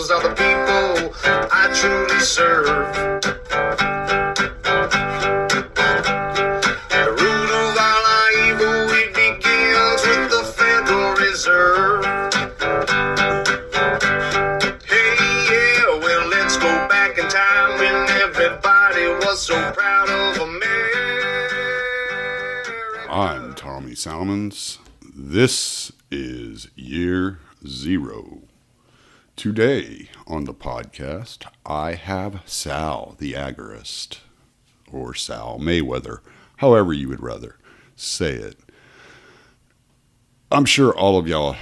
cause are the people I truly serve. The root of all our evil, it begins with the Federal Reserve. Hey, yeah, well, let's go back in time when everybody was so proud of America. I'm Tommy Salmons. This is Year Zero. Today on the podcast, I have Sal the Agorist, or Sal Mayweather, however you would rather say it. I'm sure all of y'all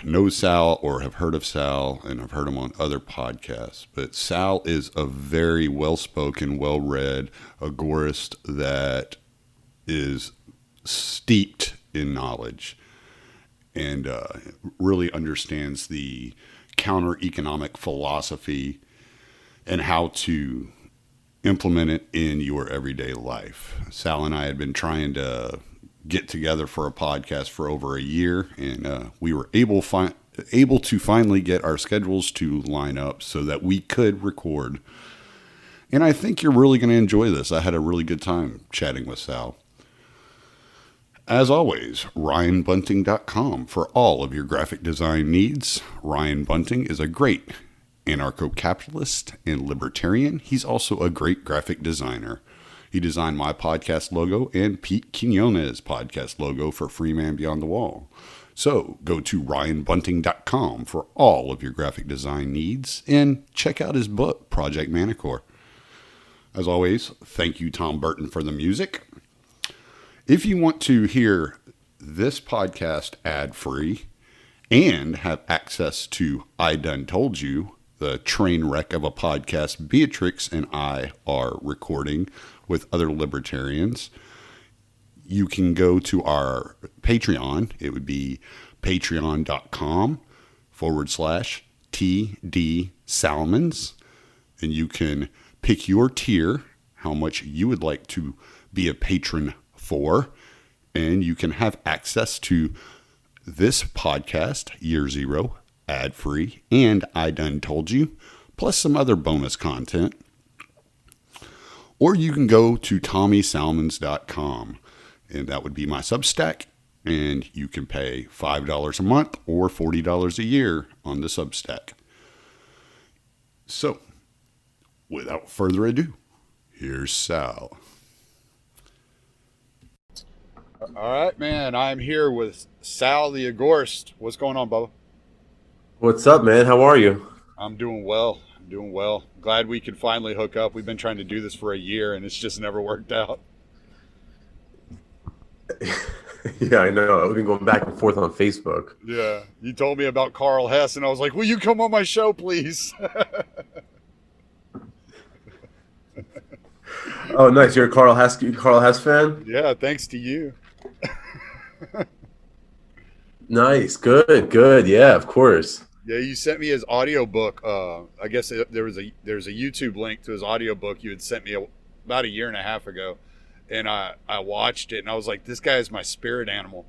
know Sal or have heard of Sal and have heard him on other podcasts, but Sal is a very well-spoken, well-read agorist that is steeped in knowledge and really understands the counter-economic philosophy and how to implement it in your everyday life. Sal and I had been trying to get together for a podcast for over a year, and we were able to finally get our schedules to line up so that we could record. And I think you're really going to enjoy this. I had a really good time chatting with Sal. As always, RyanBunting.com for all of your graphic design needs. Ryan Bunting is a great anarcho-capitalist and libertarian. He's also a great graphic designer. He designed my podcast logo and Pete Quinones' podcast logo for Free Man Beyond the Wall. So go to RyanBunting.com for all of your graphic design needs and check out his book, Project Manicore. As always, thank you, Tom Burton, for the music. If you want to hear this podcast ad-free and have access to I Done Told You, the train wreck of a podcast Beatrix and I are recording with other libertarians, you can go to our Patreon. It would be patreon.com/TD Salmons. And you can pick your tier, how much you would like to be a patron for, and you can have access to this podcast, Year Zero, ad-free, and I Done Told You, plus some other bonus content. Or you can go to TommySalmons.com, and that would be my Substack, and you can pay $5 a month or $40 a year on the Substack. So, without further ado, here's Sal. All right, man. I'm here with Sal the Agorist. What's going on, Bubba? What's up, man? How are you? I'm doing well. Glad we could finally hook up. We've been trying to do this for a year, and it's just never worked out. Yeah, I know. We've been going back and forth on Facebook. Yeah. You told me about Carl Hess, and I was like, will you come on my show, please? Oh, nice. You're a Carl Hess fan? Yeah, thanks to you. Nice. Good. Yeah, of course. Yeah, you sent me his audiobook. I guess there's a YouTube link to his audiobook you had sent me about a year and a half ago. And I watched it, and I was like, this guy is my spirit animal.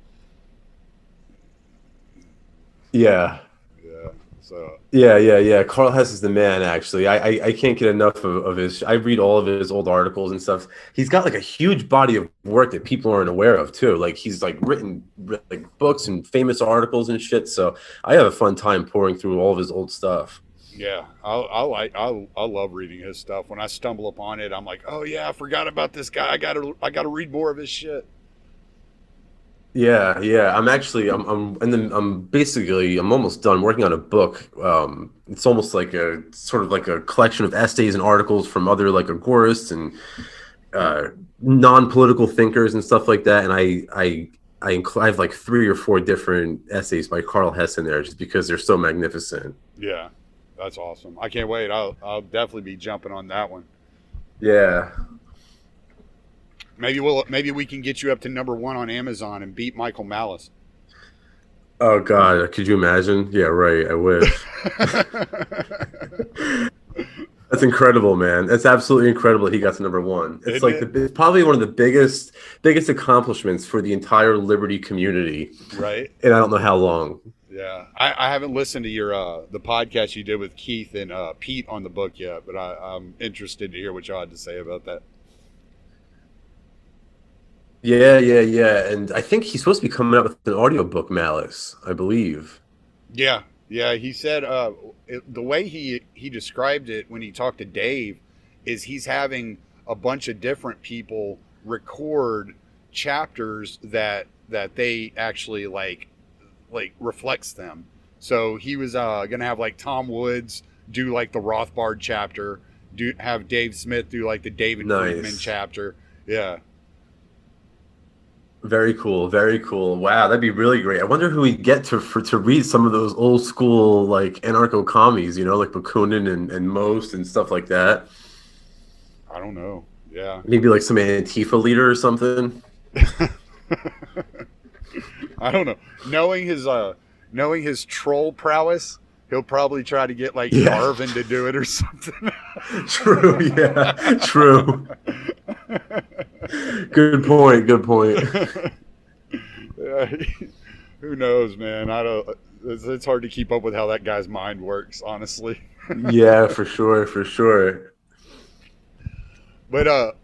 Yeah. Yeah. So. Yeah. Carl Hess is the man, actually. I can't get enough of his. I read all of his old articles and stuff. He's got like a huge body of work that people aren't aware of too. Like he's like written like books and famous articles and shit. So I have a fun time pouring through all of his old stuff. Yeah, I love reading his stuff. When I stumble upon it, I'm like, oh yeah, I forgot about this guy. I gotta read more of his shit. Yeah. I'm almost done working on a book. It's almost like a sort of like a collection of essays and articles from other like agorists and non-political thinkers and stuff like that. And I have like 3 or 4 different essays by Carl Hess in there just because they're so magnificent. Yeah, that's awesome. I can't wait. I'll definitely be jumping on that one. Yeah. Maybe we can get you up to #1 on Amazon and beat Michael Malice. Oh God, could you imagine? Yeah, right. I wish. That's incredible, man. That's absolutely incredible. He got to #1. It's like it's probably one of the biggest accomplishments for the entire liberty community. Right. And I don't know how long. Yeah, I haven't listened to your the podcast you did with Keith and Pete on the book yet, but I'm interested to hear what y'all had to say about that. Yeah. And I think he's supposed to be coming out with an audiobook, Malice, I believe. Yeah, yeah. He said the way he described it when he talked to Dave is he's having a bunch of different people record chapters that they actually like reflects them. So he was gonna have like Tom Woods do like the Rothbard chapter, do have Dave Smith do like the David Friedman Nice. chapter. Yeah. Very cool. Very cool. Wow, that'd be really great. I wonder who we'd get to read some of those old school like anarcho commies, like Bakunin and Most and stuff like that. I don't know. Yeah. Maybe like some Antifa leader or something. I don't know. Knowing his troll prowess, he'll probably try to get like Yeah. Garvin to do it or something. True. Yeah. True. Good point. Good point. Yeah, who knows, man? I don't. It's hard to keep up with how that guy's mind works, honestly. Yeah, for sure. For sure. But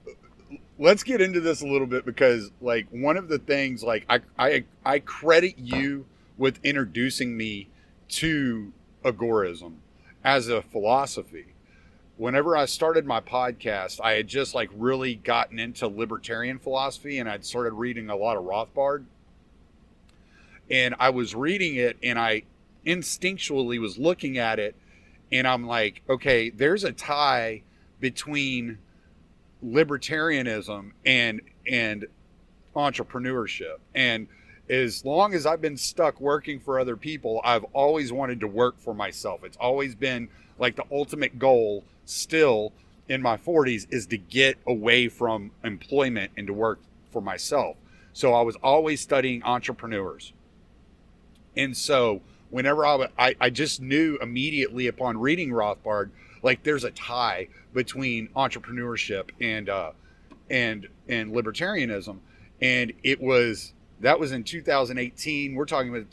let's get into this a little bit because like one of the things like I credit you with introducing me to agorism as a philosophy. Whenever I started my podcast, I had just like really gotten into libertarian philosophy and I'd started reading a lot of Rothbard. And I was reading it and I instinctually was looking at it and I'm like, okay, there's a tie between libertarianism and entrepreneurship. And as long as I've been stuck working for other people, I've always wanted to work for myself. It's always been like the ultimate goal still in my 40s is to get away from employment and to work for myself. So I was always studying entrepreneurs. And so whenever I just knew immediately upon reading Rothbard, like there's a tie between entrepreneurship and libertarianism. And that was in 2018. We're talking about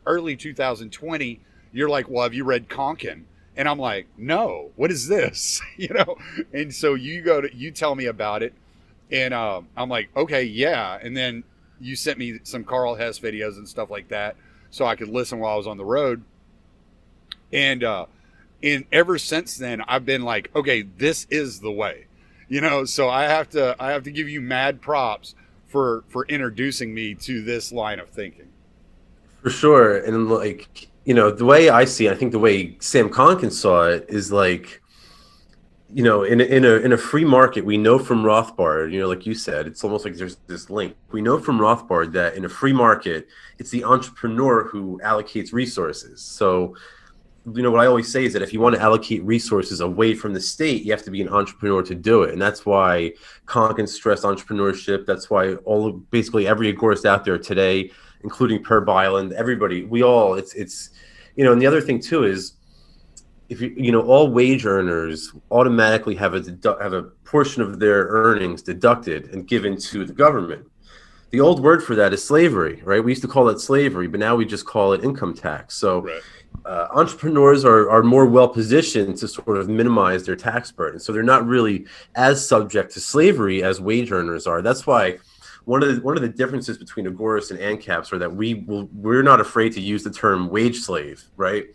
early 2020. You're like, well, have you read Konkin? And I'm like, no, what is this? And so you tell me about it. And I'm like, okay, yeah. And then you sent me some Carl Hess videos and stuff like that so I could listen while I was on the road. And ever since then, I've been like, okay, this is the way, so I have to give you mad props for introducing me to this line of thinking. For sure. And like, the way I see it, I think the way Sam Konkin saw it is like, in a free market, we know from Rothbard, like you said, it's almost like there's this link. We know from Rothbard that in a free market, it's the entrepreneur who allocates resources. So, what I always say is that if you want to allocate resources away from the state, you have to be an entrepreneur to do it. And that's why Konkin stressed entrepreneurship. That's why basically every agorist out there today, including Per Byland, everybody, it's and the other thing too is, if all wage earners automatically have a portion of their earnings deducted and given to the government. The old word for that is slavery, right? We used to call it slavery, but now we just call it income tax. So right. Entrepreneurs are more well positioned to sort of minimize their tax burden. So they're not really as subject to slavery as wage earners are. That's why one of the differences between Agorists and ANCAPs are that we're not afraid to use the term wage slave, right?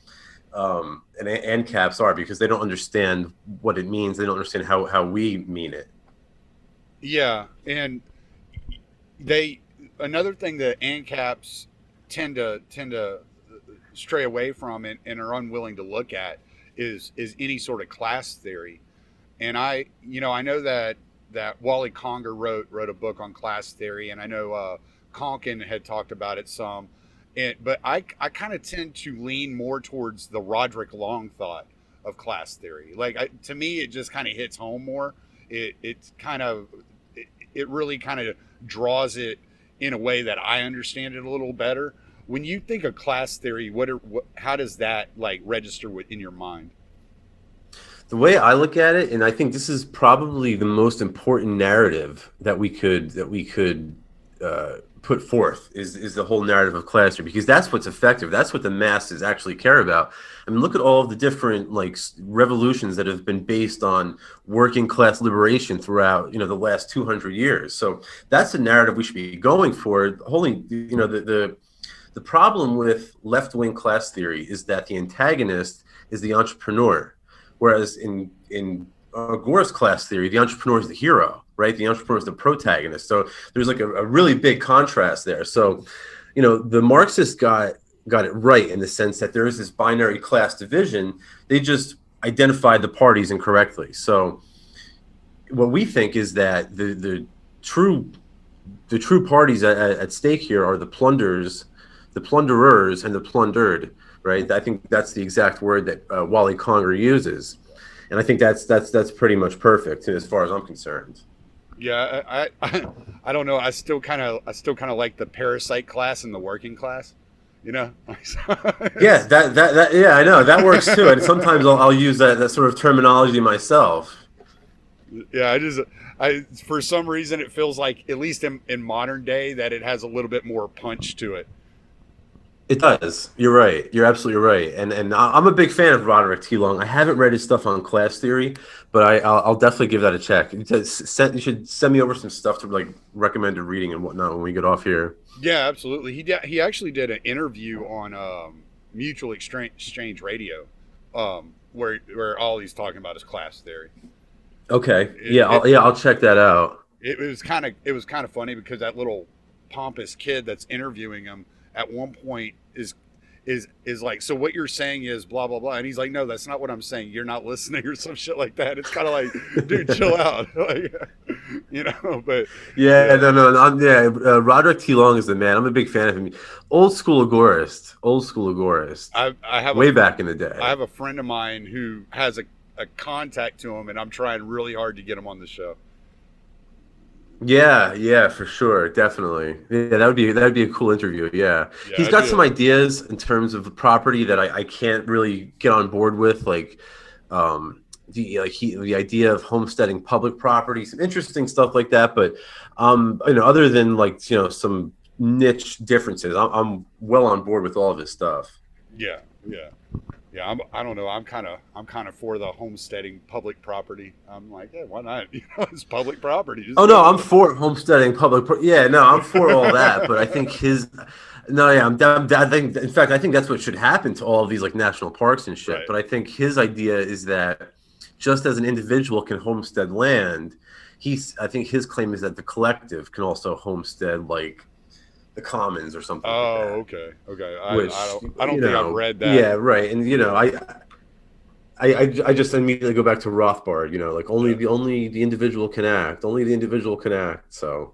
And ANCAPs are, because they don't understand what it means. They don't understand how we mean it. Yeah, and another thing that ANCAPs tend to stray away from and are unwilling to look at is any sort of class theory. And I know that Wally Conger wrote a book on class theory, and I know Konkin had talked about it some. But I kind of tend to lean more towards the Roderick Long thought of class theory. Like to me, it just kind of hits home more. It really kind of draws it in a way that I understand it a little better. When you think of class theory, how does that like register in your mind? The way I look at it, and I think this is probably the most important narrative that we could put forth is the whole narrative of class theory, because that's what's effective. That's what the masses actually care about. I mean, look at all of the different like revolutions that have been based on working class liberation throughout, the last 200 years. So that's the narrative we should be going for. Holding, the problem with left-wing class theory is that the antagonist is the entrepreneur, whereas in Agora's class theory, the entrepreneur is the hero, right? The entrepreneur is the protagonist. So there's like a really big contrast there. So, the Marxists got it right in the sense that there is this binary class division. They just identified the parties incorrectly. So what we think is that the true parties at stake here are the plunderers, and the plundered, right? I think that's the exact word that Wally Conger uses. And I think that's pretty much perfect as far as I'm concerned. Yeah, I don't know. I still kind of like the parasite class and the working class. Yeah, yeah, I know that works too. And sometimes I'll use that sort of terminology myself. Yeah, I for some reason it feels like, at least in modern day, that it has a little bit more punch to it. It does. You're right. You're absolutely right. And I'm a big fan of Roderick T. Long. I haven't read his stuff on class theory, but I'll definitely give that a check. You should send me over some stuff to like recommended reading and whatnot when we get off here. Yeah, absolutely. He actually did an interview on Mutual Exchange Radio, where all he's talking about is class theory. Okay. I'll check that out. It was kind of funny because that little pompous kid that's interviewing him at one point is like, so what you're saying is blah blah blah, and he's like, no, that's not what I'm saying, you're not listening, or some shit like that. It's kind of like, dude, chill out. Like, but Roderick T. Long is the man. I'm a big fan of him. Old school agorist. I have way back in the day. I have a friend of mine who has a contact to him, and I'm trying really hard to get him on the show. Yeah, for sure, definitely. Yeah, that would be a cool interview. Yeah, he's got some ideas in terms of the property that I can't really get on board with, like the idea of homesteading public property, some interesting stuff like that. But other than like some niche differences, I'm well on board with all of his stuff. Yeah. I don't know. I'm kind of for the homesteading public property. I'm like, yeah, why not? It's public property. Just I'm for homesteading public. I'm for all that. But I think I think that's what should happen to all of these like national parks and shit. Right. But I think his idea is that just as an individual can homestead land, I think his claim is that the collective can also homestead like the commons or something. Oh, like that. Okay. I don't think I've read that. Yeah, right. And I just immediately go back to Rothbard. Like only the individual can act. Only the individual can act. So.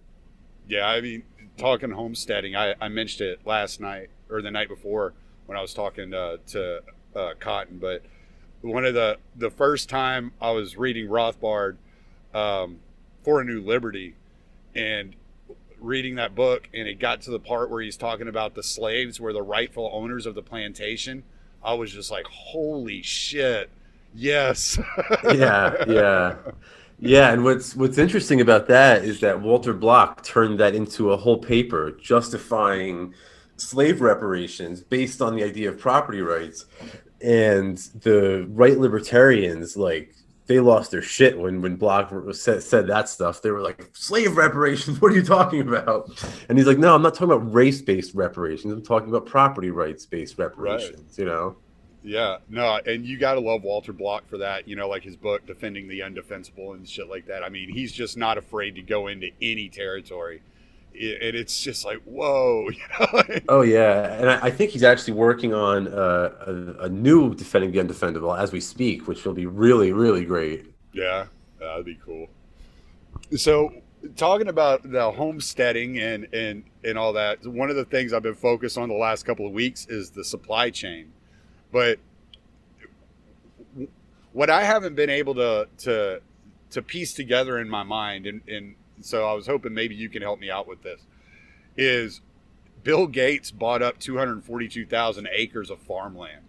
Yeah, I mean, talking homesteading, I mentioned it last night or the night before when I was talking to Cotton. But one of the first time I was reading Rothbard, For a New Liberty, and reading that book, and it got to the part where he's talking about the slaves were the rightful owners of the plantation, I was just like, holy shit, yes. Yeah. And what's interesting about that is that Walter Block turned that into a whole paper justifying slave reparations based on the idea of property rights. And the right libertarians, like, they lost their shit when Block said that stuff. They were like, slave reparations, what are you talking about? And he's like, no, I'm not talking about race-based reparations. I'm talking about property rights-based reparations, right. Yeah, no, and you got to love Walter Block for that, like his book, Defending the Undefensible and shit like that. I mean, he's just not afraid to go into any territory. And it's just like, whoa. Oh, yeah. And I think he's actually working on a new Defending the Undefendable as we speak, which will be really, really great. Yeah, that'd be cool. So talking about the homesteading and all that, one of the things I've been focused on the last couple of weeks is the supply chain. But what I haven't been able to piece together in my mind, and so I was hoping maybe you can help me out with this, is Bill Gates bought up 242,000 acres of farmland.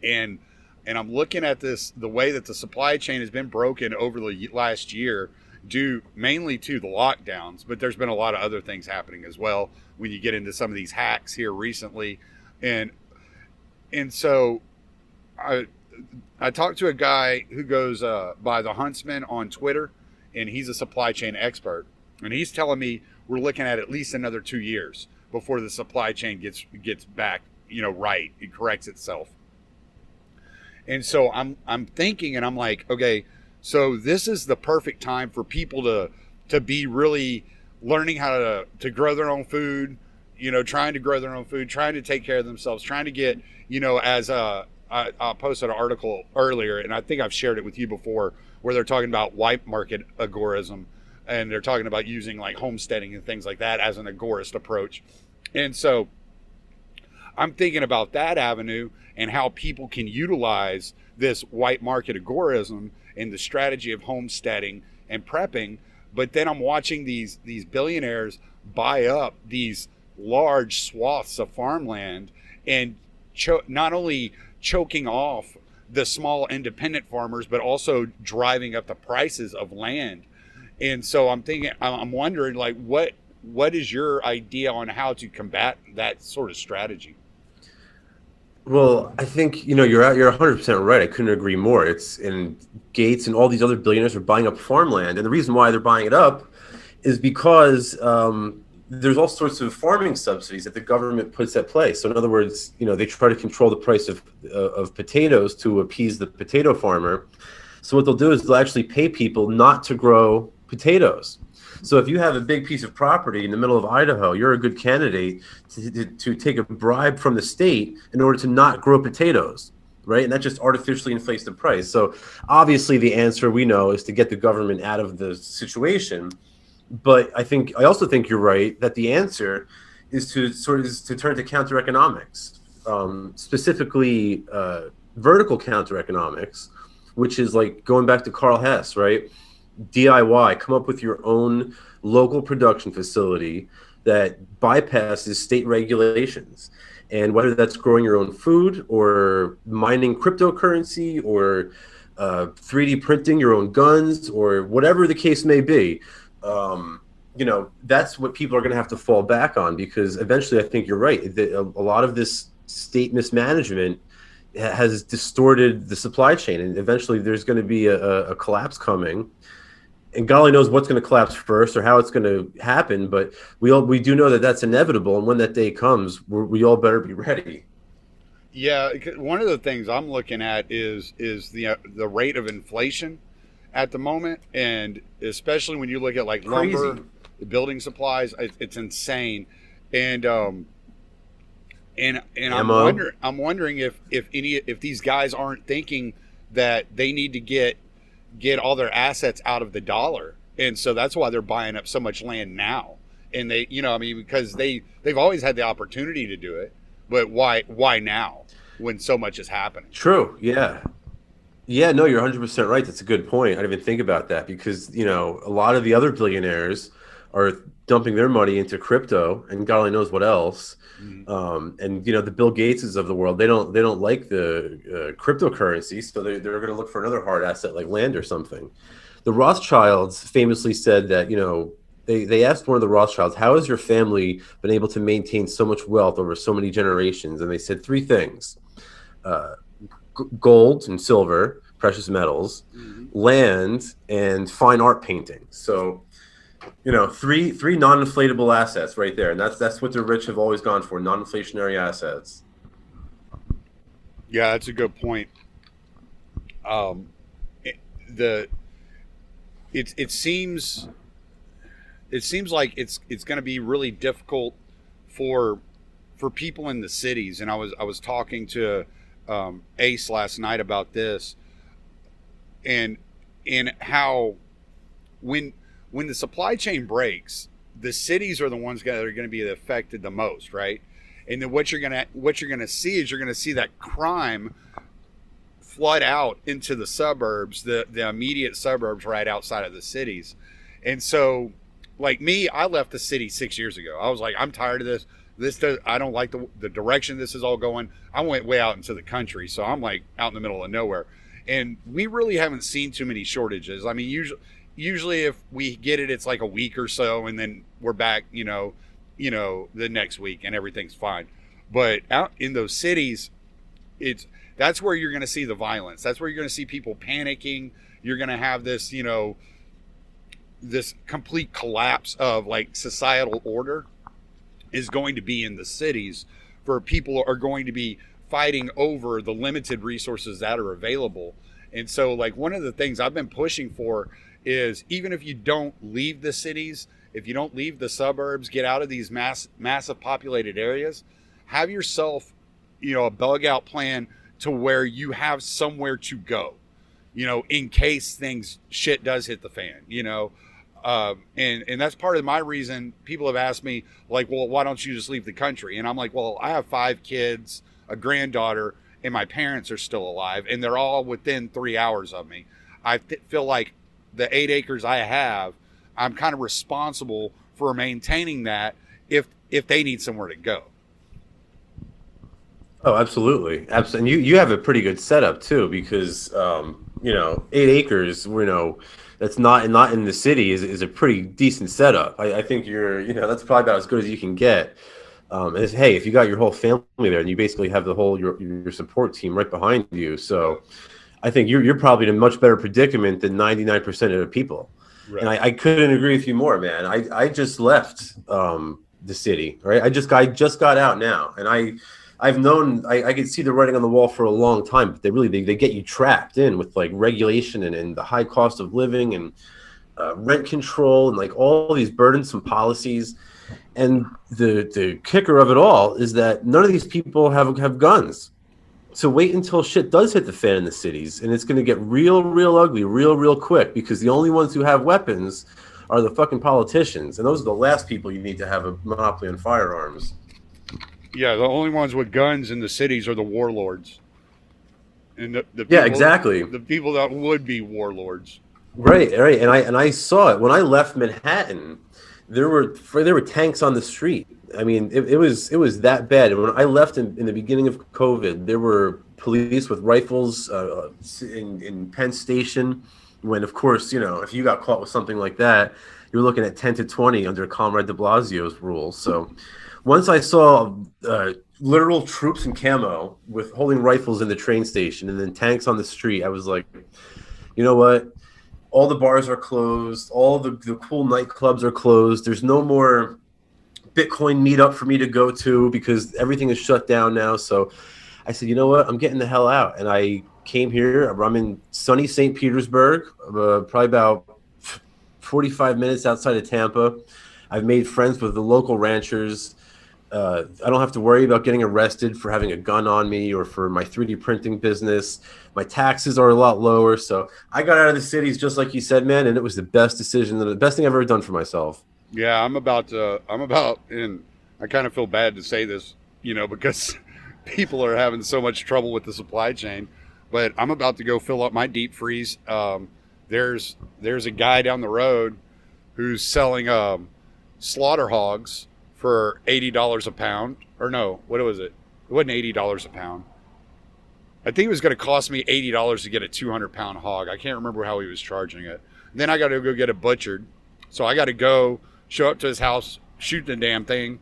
And I'm looking at this, the way that the supply chain has been broken over the last year, due mainly to the lockdowns, but there's been a lot of other things happening as well when you get into some of these hacks here recently. And so I talked to a guy who goes by the Huntsman on Twitter, and he's a supply chain expert. And he's telling me we're looking at least another 2 years before the supply chain gets back, right. It corrects itself. And so I'm thinking, and I'm like, okay, so this is the perfect time for people to be really learning how to grow their own food, trying to grow their own food, trying to take care of themselves, trying to get, as I posted an article earlier, and I think I've shared it with you before, where they're talking about white market agorism, and they're talking about using like homesteading and things like that as an agorist approach. And so I'm thinking about that avenue and how people can utilize this white market agorism and the strategy of homesteading and prepping. But then I'm watching these billionaires buy up these large swaths of farmland and not only choking off the small independent farmers, but also driving up the prices of land. And so I'm wondering, like, what is your idea on how to combat that sort of strategy? Well, I think you're 100% right. I couldn't agree more. And Gates and all these other billionaires are buying up farmland, and the reason why they're buying it up is because there's all sorts of farming subsidies that the government puts at play. So in other words, they try to control the price of potatoes to appease the potato farmer. So what they'll do is they'll actually pay people not to grow potatoes. So if you have a big piece of property in the middle of Idaho, you're a good candidate to take a bribe from the state in order to not grow potatoes, right? And that just artificially inflates the price. So obviously the answer we know is to get the government out of the situation. But I also think you're right that the answer is to turn to counter economics, specifically vertical counter economics, which is like going back to Carl Hess, right? DIY, come up with your own local production facility that bypasses state regulations. And whether that's growing your own food or mining cryptocurrency or 3D printing your own guns or whatever the case may be, that's what people are going to have to fall back on, because eventually I think you're right. A lot of this state mismanagement has distorted the supply chain, and eventually there's going to be a collapse coming. And God only knows what's going to collapse first or how it's going to happen, but we do know that that's inevitable. And when that day comes, we all better be ready. Yeah, one of the things I'm looking at is the rate of inflation at the moment, and especially when you look at like lumber, building supplies, it's insane. And I'm wondering if these guys aren't thinking that they need to get all their assets out of the dollar, and so that's why they're buying up so much land now. And they, because they've always had the opportunity to do it, but why now when so much is happening? True. Yeah. No, you're 100% right. That's a good point. I didn't even think about that, because a lot of the other billionaires are dumping their money into crypto and God only knows what else. Mm-hmm. And the Bill Gateses of the world, they don't like the cryptocurrency, so they're going to look for another hard asset like land or something. The Rothschilds famously said that they asked one of the Rothschilds, how has your family been able to maintain so much wealth over so many generations? And they said three things: gold and silver, precious metals, mm-hmm. land, and fine art painting. So three non-inflatable assets right there, and that's what the rich have always gone for: non-inflationary assets. Yeah, that's a good point. It seems like it's going to be really difficult for people in the cities, and I was talking to Ace last night about this, and how when the supply chain breaks, the cities are the ones that are going to be affected the most, right? And then what you're going to see is that crime flood out into the suburbs, the immediate suburbs right outside of the cities. And so, like me, I left the city 6 years ago. I was like, I'm tired of this. I don't like the direction this is all going. I went way out into the country, so I'm like out in the middle of nowhere. And we really haven't seen too many shortages. I mean, usually usually if we get it, it's like a week or so, and then we're back, the next week, and everything's fine. But out in those cities, that's where you're going to see the violence. That's where you're going to see people panicking. You're going to have this, this complete collapse of like societal order is going to be in the cities, where people are going to be fighting over the limited resources that are available. And so like one of the things I've been pushing for is, even if you don't leave the cities, if you don't leave the suburbs, get out of these massive populated areas, have yourself, a bug out plan to where you have somewhere to go, in case shit does hit the fan, and that's part of my reason. People have asked me like, well, why don't you just leave the country? And I'm like, well, I have 5 kids, a granddaughter, and my parents are still alive, and they're all within 3 hours of me. I feel like the 8 acres I have, I'm kind of responsible for maintaining that if they need somewhere to go. Oh, absolutely. Absolutely. And you have a pretty good setup too, because 8 acres, that's not in the city is a pretty decent setup. I think that's probably about as good as you can get. Hey, if you got your whole family there, and you basically have the whole your support team right behind you, so I think you're probably in a much better predicament than 99% of the people. Right. And I couldn't agree with you more, man. I just left the city, right? I just got out now, and I've known I could see the writing on the wall for a long time, but they get you trapped in with like regulation and the high cost of living and rent control and like all these burdensome policies. And the kicker of it all is that none of these people have guns. So wait until shit does hit the fan in the cities, and it's going to get real ugly real quick, because the only ones who have weapons are the fucking politicians, and those are the last people you need to have a monopoly on firearms. Yeah, the only ones with guns in the cities are the warlords. And the people, yeah, exactly. The people that would be warlords. Right. And I saw it when I left Manhattan. There were tanks on the street. I mean, it was that bad. And when I left in the beginning of COVID, there were police with rifles in Penn Station. When, of course, if you got caught with something like that, you're looking at 10 to 20 under Comrade de Blasio's rules. So once I saw literal troops in camo with holding rifles in the train station and then tanks on the street, I was like, you know what? All the bars are closed. All the cool nightclubs are closed. There's no more Bitcoin meetup for me to go to because everything is shut down now. So I said, you know what? I'm getting the hell out. And I came here. I'm in sunny St. Petersburg, probably about 45 minutes outside of Tampa. I've made friends with the local ranchers. I don't have to worry about getting arrested for having a gun on me or for my 3D printing business. My taxes are a lot lower. So I got out of the cities, just like you said, man, and it was the best decision, the best thing I've ever done for myself. Yeah, and I kind of feel bad to say this, because people are having so much trouble with the supply chain, but I'm about to go fill up my deep freeze. There's a guy down the road who's selling slaughter hogs for $80 a pound. Or no, what was it? It wasn't $80 a pound. I think it was going to cost me $80 to get a 200-pound hog. I can't remember how he was charging it. And then I got to go get it butchered. So I got to go show up to his house, shoot the damn thing,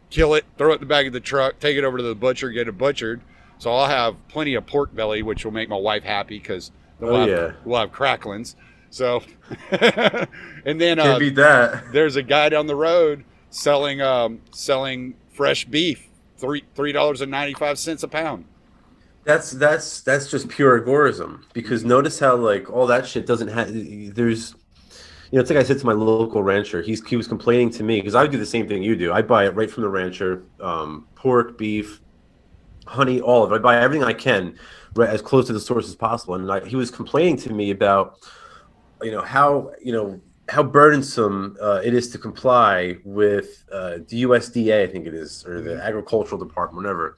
kill it, throw it in the back of the truck, take it over to the butcher, get it butchered. So I'll have plenty of pork belly, which will make my wife happy because we'll have cracklings. So, and then can't beat that. There's a guy down the road selling fresh beef, $3.95 a pound. That's just pure agorism, because notice how like all that shit doesn't have. There's, it's like I said to my local rancher. He was complaining to me because I do the same thing you do. I buy it right from the rancher, pork, beef, honey, all of it. I buy everything I can, right, as close to the source as possible. And he was complaining to me about, how burdensome it is to comply with the USDA, I think it is, or the Agricultural Department, whatever.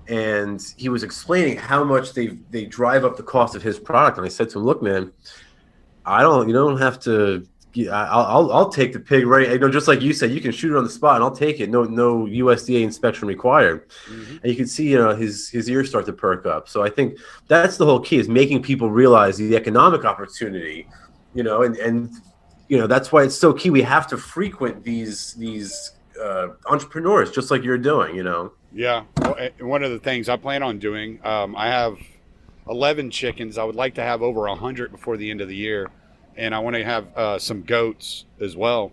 And he was explaining how much they drive up the cost of his product. And I said to him, look, man, you don't have to. I'll take the pig, right? Just like you said, you can shoot it on the spot, and I'll take it. No USDA inspection required. Mm-hmm. And you can see, his ears start to perk up. So I think that's the whole key, is making people realize the economic opportunity and that's why it's so key. We have to frequent these entrepreneurs, just like you're doing. Yeah. Well, one of the things I plan on doing, I have 11 chickens. I would like to have over 100 before the end of the year. And I want to have some goats as well.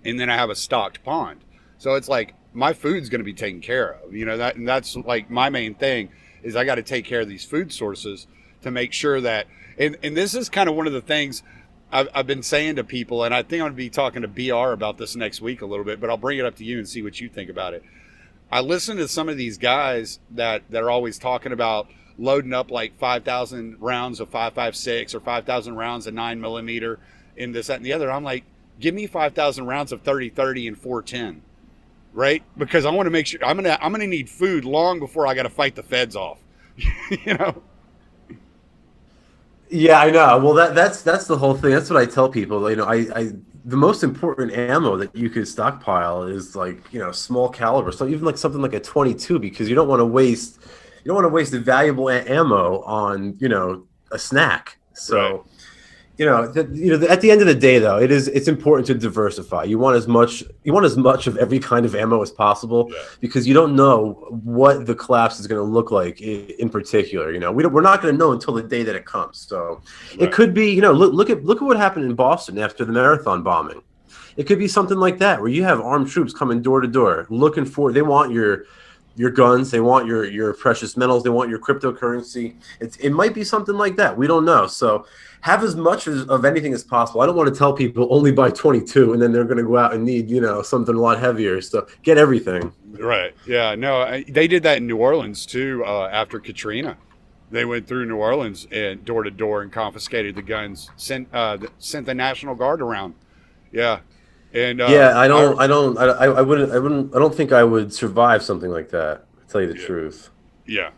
And then I have a stocked pond. So it's like my food's going to be taken care of. And that's like my main thing is I got to take care of these food sources to make sure that, and this is kind of one of the things I've been saying to people, and I think I'm going to be talking to BR about this next week a little bit, but I'll bring it up to you and see what you think about it. I listen to some of these guys that are always talking about loading up like 5,000 rounds of 5.56 or 5,000 rounds of 9mm in this, that, and the other. I'm like, give me 5,000 rounds of 30-30 and 410, right? Because I want to make sure I'm gonna need food long before I got to fight the feds off. Yeah, I know. Well, that's the whole thing. That's what I tell people. I the most important ammo that you could stockpile is like small caliber. So even like something like a 22, because you don't want to waste the valuable ammo on a snack. So. Right. At the end of the day, though, it's important to diversify. You want as much of every kind of ammo as possible, because you don't know what the collapse is going to look like in particular. We're not going to know until the day that it comes. So It could be, look at what happened in Boston after the marathon bombing. It could be something like that, where you have armed troops coming door to door looking for. They want your guns, they want your precious metals, they want your cryptocurrency. It might be something like that. We don't know. So have as much of anything as possible. I don't want to tell people only buy 22 and then they're going to go out and need something a lot heavier. So get everything. Right. Yeah. No, they did that in New Orleans too. After Katrina, they went through New Orleans and door to door and confiscated the guns. Sent the National Guard around. Yeah. And I don't think I would survive something like that, to tell you the truth. Yeah.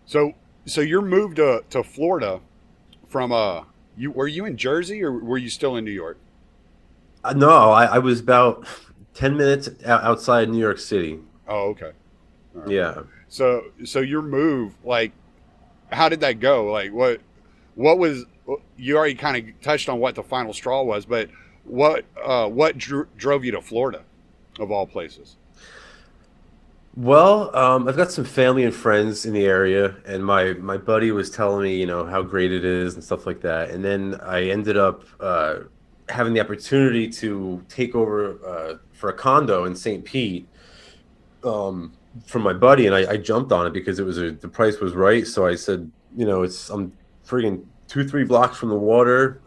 So you're moved to Florida from were you in Jersey or were you still in New York? No, I was about 10 minutes outside New York City. Oh, okay. Right. Yeah. So your move, like, how did that go? Like, what was, you already kind of touched on what the final straw was, but what drove you to Florida, of all places? Well, I've got some family and friends in the area, and my buddy was telling me, how great it is and stuff like that. And then I ended up having the opportunity to take over for a condo in St. Pete from my buddy, and I jumped on it because the price was right. So I said, I'm friggin' 2-3 blocks from the water.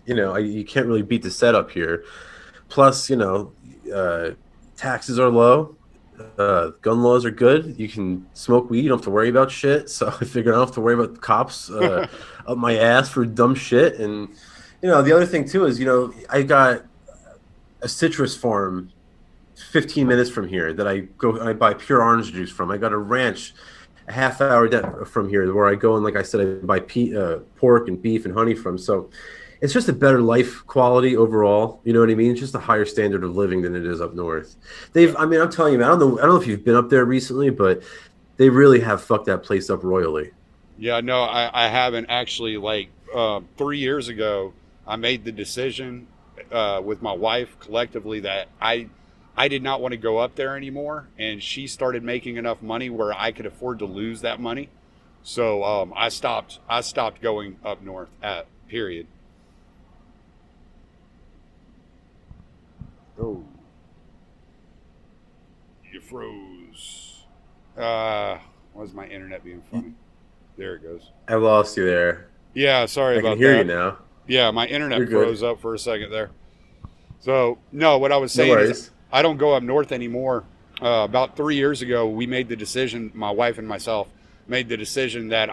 You can't really beat the setup here. Plus, taxes are low. Gun laws are good. You can smoke weed. You don't have to worry about shit. So I figured I don't have to worry about the cops up my ass for dumb shit. And, the other thing too is, I got a citrus farm 15 minutes from here that I buy pure orange juice from. I got a ranch a half hour from here where I go and, like I said, I buy pork and beef and honey from. So it's just a better life quality overall. You know what I mean? It's just a higher standard of living than it is up north. I'm telling you, man, I don't know if you've been up there recently, but they really have fucked that place up royally. Yeah, no, I haven't actually. Like 3 years ago, I made the decision with my wife collectively that I did not want to go up there anymore, and she started making enough money where I could afford to lose that money. So I stopped going up north period. Oh, you froze. Was my internet being funny? There it goes. I lost you there. Yeah, sorry about that. I can hear you now. Yeah, my internet froze up for a second there. So, no, what I was saying is I don't go up north anymore. About 3 years ago, we made the decision, my wife and myself made the decision that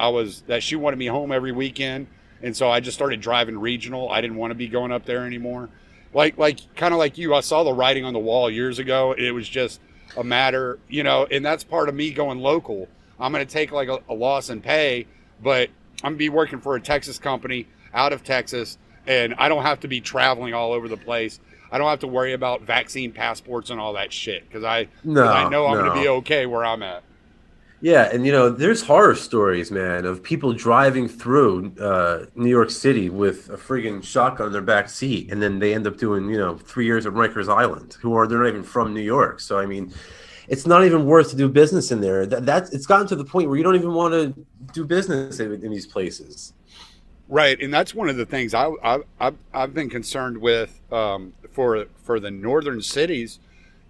she wanted me home every weekend. And so I just started driving regional. I didn't want to be going up there anymore. Like kind of like you, I saw the writing on the wall years ago. It was just a matter, and that's part of me going local. I'm going to take like a loss in pay, but I'm going to be working for a Texas company out of Texas, and I don't have to be traveling all over the place. I don't have to worry about vaccine passports and all that shit because I know I'm going to be okay where I'm at. Yeah, and there's horror stories, man, of people driving through New York City with a friggin' shotgun in their back seat, and then they end up doing, 3 years at Rikers Island, they're not even from New York. So I mean, it's not even worth to do business in there. That's it's gotten to the point where you don't even want to do business in these places. Right, and that's one of the things I've been concerned with for the northern cities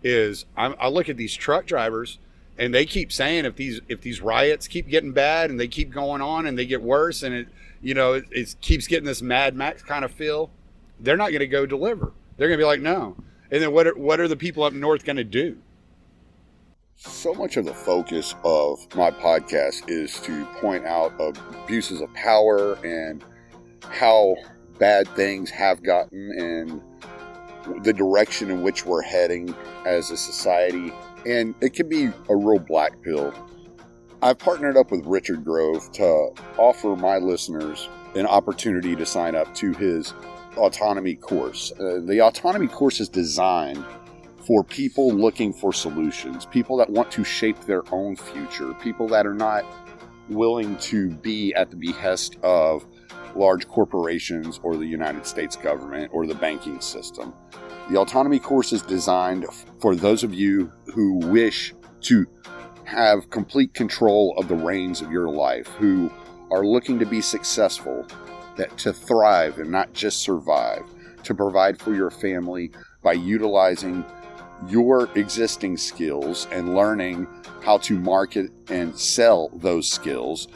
is I look at these truck drivers and they keep saying if these riots keep getting bad and they keep going on and they get worse and it keeps getting this Mad Max kind of feel, they're not going to go deliver. They're going to be like no, and then what are the people up north going to do? So much of the focus of my podcast is to point out abuses of power and how bad things have gotten and the direction in which we're heading as a society. And it can be a real black pill. I've partnered up with Richard Grove to offer my listeners an opportunity to sign up to his Autonomy Course. The Autonomy Course is designed for people looking for solutions, people that want to shape their own future, people that are not willing to be at the behest of large corporations or the United States government or the banking system. The Autonomy Course is designed for those of you who wish to have complete control of the reins of your life, who are looking to be successful, to thrive and not just survive, to provide for your family by utilizing your existing skills and learning how to market and sell those skills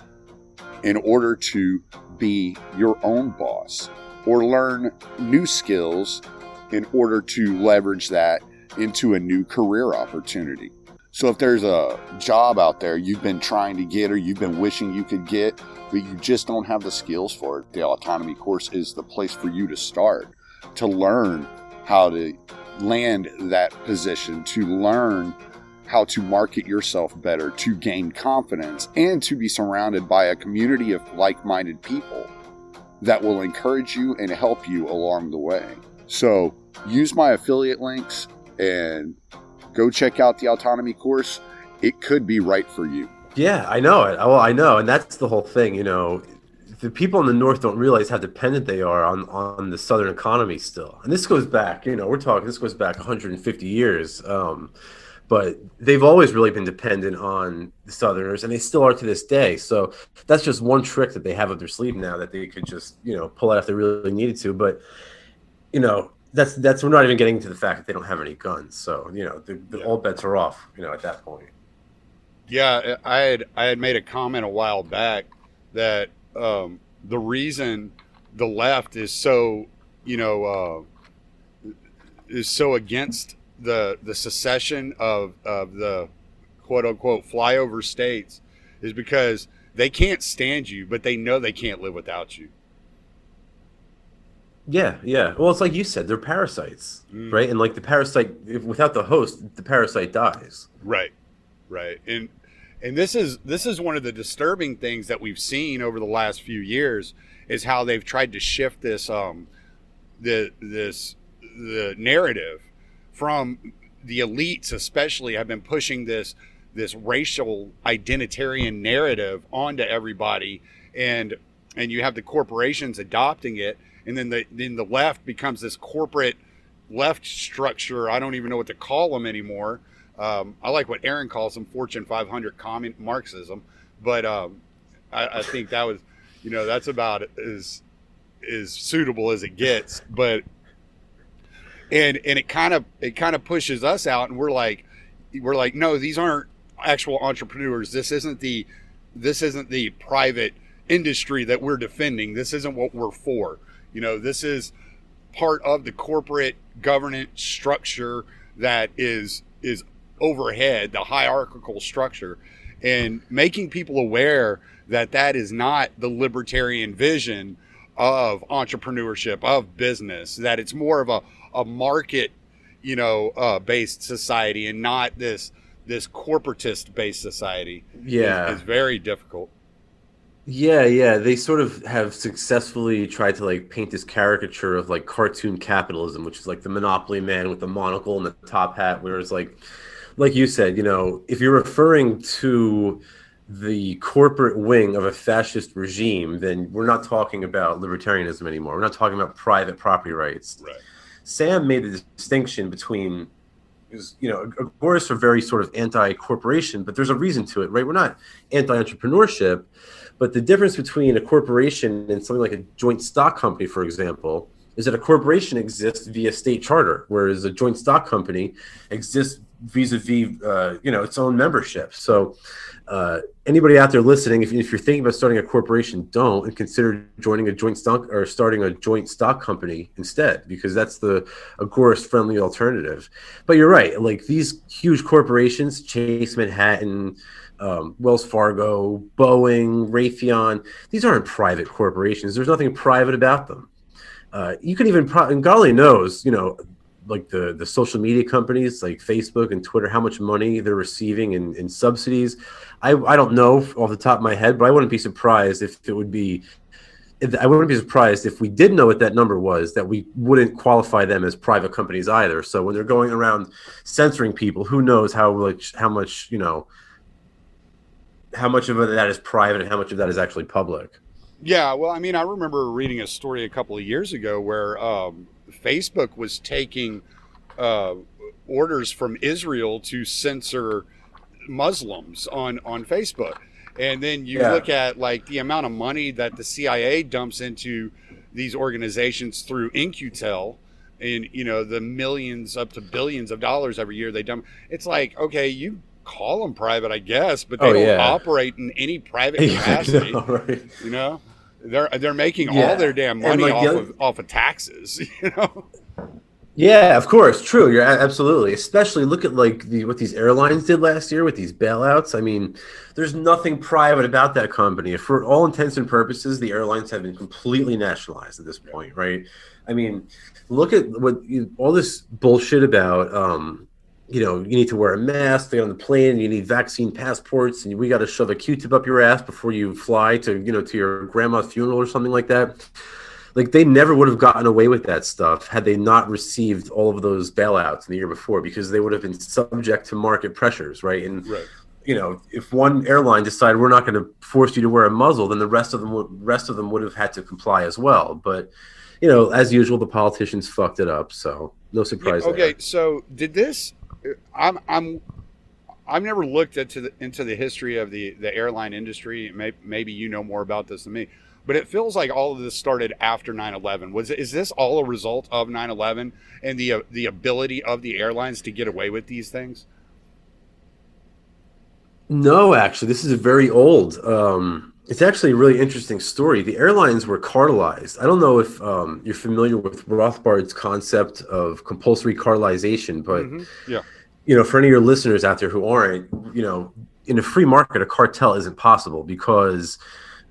in order to be your own boss, or learn new skills in order to leverage that into a new career opportunity. So if there's a job out there you've been trying to get or you've been wishing you could get, but you just don't have the skills for it, the Autonomy Course is the place for you to start, to learn how to land that position, to learn how to market yourself better, to gain confidence, and to be surrounded by a community of like-minded people that will encourage you and help you along the way. So use my affiliate links and go check out the Autonomy Course. It could be right for you. Yeah, I know it. Well, I know, and that's the whole thing. The people in the north don't realize how dependent they are on the southern economy still. And this goes back, this goes back 150 years. But they've always really been dependent on the southerners, and they still are to this day. So that's just one trick that they have up their sleeve now that they could just, pull out if they really needed to. But, that's we're not even getting to the fact that they don't have any guns. So, all bets are off, at that point. Yeah, I had made a comment a while back that the reason the left is so against the secession of the quote unquote flyover states is because they can't stand you, but they know they can't live without you. Yeah. Well, it's like you said, they're parasites, right? And like the parasite, without the host, the parasite dies. Right. And this is one of the disturbing things that we've seen over the last few years is how they've tried to shift this the narrative from the elites, especially have been pushing this racial identitarian narrative onto everybody, and you have the corporations adopting it, and then the left becomes this corporate left structure. I don't even know what to call them anymore. I like what Aaron calls them, Fortune 500 common Marxism, but I think that was, that's about as suitable as it gets. But and it kind of pushes us out, and we're like, no, these aren't actual entrepreneurs. This isn't the private industry that we're defending. This isn't what we're for. This is part of the corporate governance structure that is overhead, the hierarchical structure, and making people aware that is not the libertarian vision of entrepreneurship, of business, that it's more of a market, based society and not this corporatist based society. Yeah. is very difficult. Yeah. They sort of have successfully tried to like paint this caricature of like cartoon capitalism, which is like the monopoly man with the monocle and the top hat, whereas like you said, if you're referring to the corporate wing of a fascist regime, then we're not talking about libertarianism anymore. We're not talking about private property rights. Right. Sam made the distinction between, Agorists are very sort of anti-corporation, but there's a reason to it, right? We're not anti-entrepreneurship, but the difference between a corporation and something like a joint stock company, for example, is that a corporation exists via state charter, whereas a joint stock company exists vis-a-vis, its own membership. So anybody out there listening, if you're thinking about starting a corporation, don't, and consider joining a joint stock or starting a joint stock company instead, because that's the Agorist friendly alternative. But you're right, like these huge corporations, Chase Manhattan, Wells Fargo, Boeing, Raytheon, these aren't private corporations. There's nothing private about them. You can even, and God only knows, like the social media companies like Facebook and Twitter, how much money they're receiving in subsidies. I don't know off the top of my head, but I wouldn't be surprised if we did know what that number was, that we wouldn't qualify them as private companies either. So when they're going around censoring people, who knows how much of that is private and how much of that is actually public. Yeah, well, I mean, I remember reading a story a couple of years ago where Facebook was taking orders from Israel to censor Muslims on Facebook. And then you look at like the amount of money that the CIA dumps into these organizations through InQtel, and the millions up to billions of dollars every year they dump. It's like, okay, you call them private, I guess, but they don't operate in any private capacity. Right. They're making all their damn money off of taxes. Yeah, of course, true. You're absolutely. Especially look at like what these airlines did last year with these bailouts. I mean, there's nothing private about that company. For all intents and purposes, the airlines have been completely nationalized at this point, right? I mean, look at all this bullshit about. You need to wear a mask to get on the plane, and you need vaccine passports, and we got to shove a Q-tip up your ass before you fly to your grandma's funeral or something like that. Like they never would have gotten away with that stuff had they not received all of those bailouts in the year before, because they would have been subject to market pressures, right? And if one airline decided we're not going to force you to wear a muzzle, then the rest of them would have had to comply as well. But as usual, the politicians fucked it up, so no surprise. Okay, so did this? I've never looked into the history of the airline industry. Maybe you know more about this than me, but it feels like all of this started after 9/11. Is this all a result of 9/11 and the ability of the airlines to get away with these things? No, actually, this is a very old. It's actually a really interesting story. The airlines were cartelized. I don't know if you're familiar with Rothbard's concept of compulsory cartelization, but for any of your listeners out there who aren't, in a free market, a cartel isn't possible because,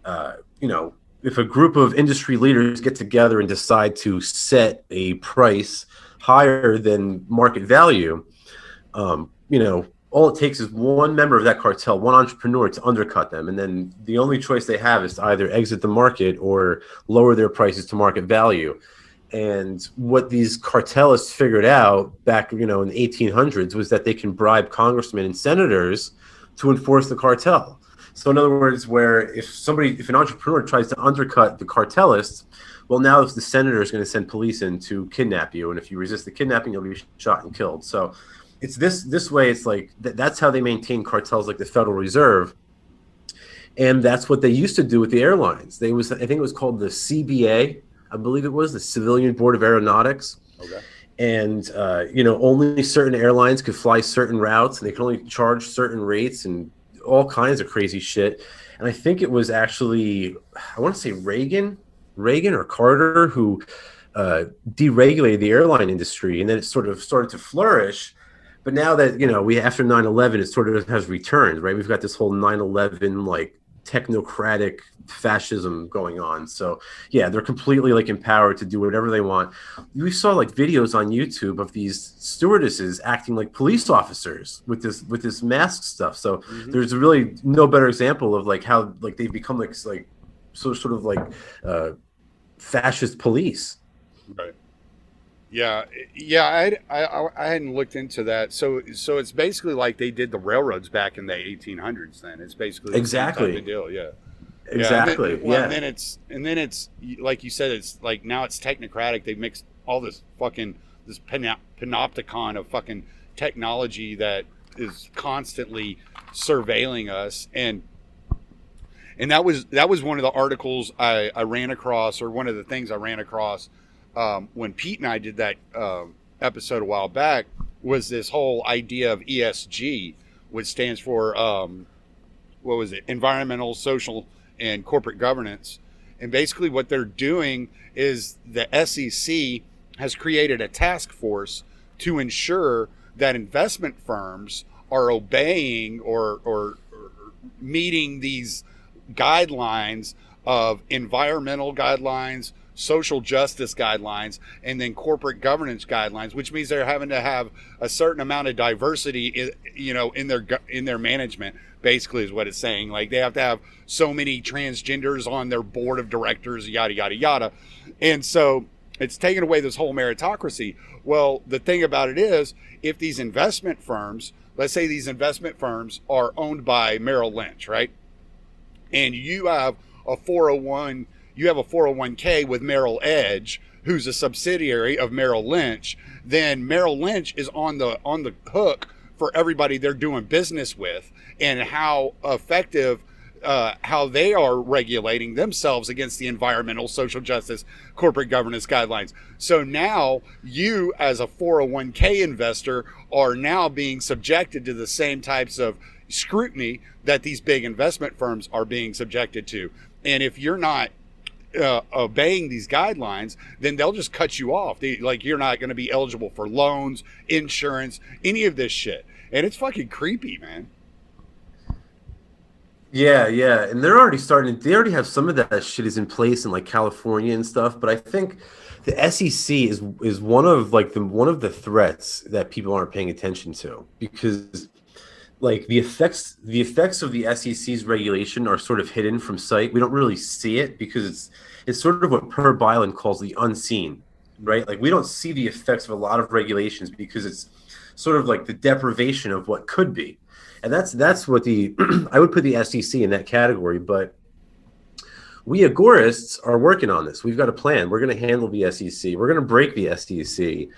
if a group of industry leaders get together and decide to set a price higher than market value, all it takes is one member of that cartel, one entrepreneur, to undercut them. And then the only choice they have is to either exit the market or lower their prices to market value. And what these cartelists figured out back, in the 1800s was that they can bribe congressmen and senators to enforce the cartel. So in other words, if an entrepreneur tries to undercut the cartelists, well, now if the senator is going to send police in to kidnap you, and if you resist the kidnapping, you'll be shot and killed. So it's this way. It's like that's how they maintain cartels, like the Federal Reserve, and that's what they used to do with the airlines. I think it was called the CBA, I believe it was the Civilian Board of Aeronautics. Okay. And only certain airlines could fly certain routes, and they could only charge certain rates and all kinds of crazy shit. And I think it was actually, I want to say Reagan or Carter, who deregulated the airline industry, and then it sort of started to flourish. But now that, after 9/11, it sort of has returned, right? We've got this whole 9/11, like, technocratic fascism going on. So, yeah, they're completely, like, empowered to do whatever they want. We saw, like, videos on YouTube of these stewardesses acting like police officers with this mask stuff. So there's really no better example of, like, how, like, they've become, like sort of, like, fascist police. Right. Yeah, yeah, I hadn't looked into that. So it's basically like they did the railroads back in the 1800s. Then it's basically the same type of Exactly. deal. Yeah, yeah. And then, Exactly. well, Yeah. and then it's like you said. It's like now it's technocratic. They mixed all this fucking this panopticon of fucking technology that is constantly surveilling us, and that was one of the articles I ran across, or one of the things I ran across when Pete and I did that episode a while back, was this whole idea of ESG, which stands for what was it? Environmental, social, and corporate governance. And basically, what they're doing is the SEC has created a task force to ensure that investment firms are obeying or meeting these guidelines of environmental guidelines, social justice guidelines, and then corporate governance guidelines, which means they're having to have a certain amount of diversity, in their management. Basically, is what it's saying. Like they have to have so many transgenders on their board of directors, yada yada yada, and so it's taken away this whole meritocracy. Well, the thing about it is, if these investment firms, let's say these investment firms are owned by Merrill Lynch, right? And you have a 401k with Merrill Edge, who's a subsidiary of Merrill Lynch, then Merrill Lynch is on the hook for everybody they're doing business with, and how effective how they are regulating themselves against the environmental, social justice, corporate governance guidelines. So now you, as a 401k investor, are now being subjected to the same types of scrutiny that these big investment firms are being subjected to. And if you're not obeying these guidelines, then they'll just cut you off. Like you're not going to be eligible for loans, insurance, any of this shit. And it's fucking creepy, man. Yeah, yeah, and they're already starting. They already have some of that shit is in place in like California and stuff. But I think the SEC is one of like one of the threats that people aren't paying attention to, because like the effects of the SEC's regulation are sort of hidden from sight. We don't really see it because it's sort of what Per Byland calls the unseen, right? Like we don't see the effects of a lot of regulations because it's sort of like the deprivation of what could be. And that's what I would put the SEC in that category. But we Agorists are working on this. We've got a plan. We're going to handle the SEC. We're going to break the SEC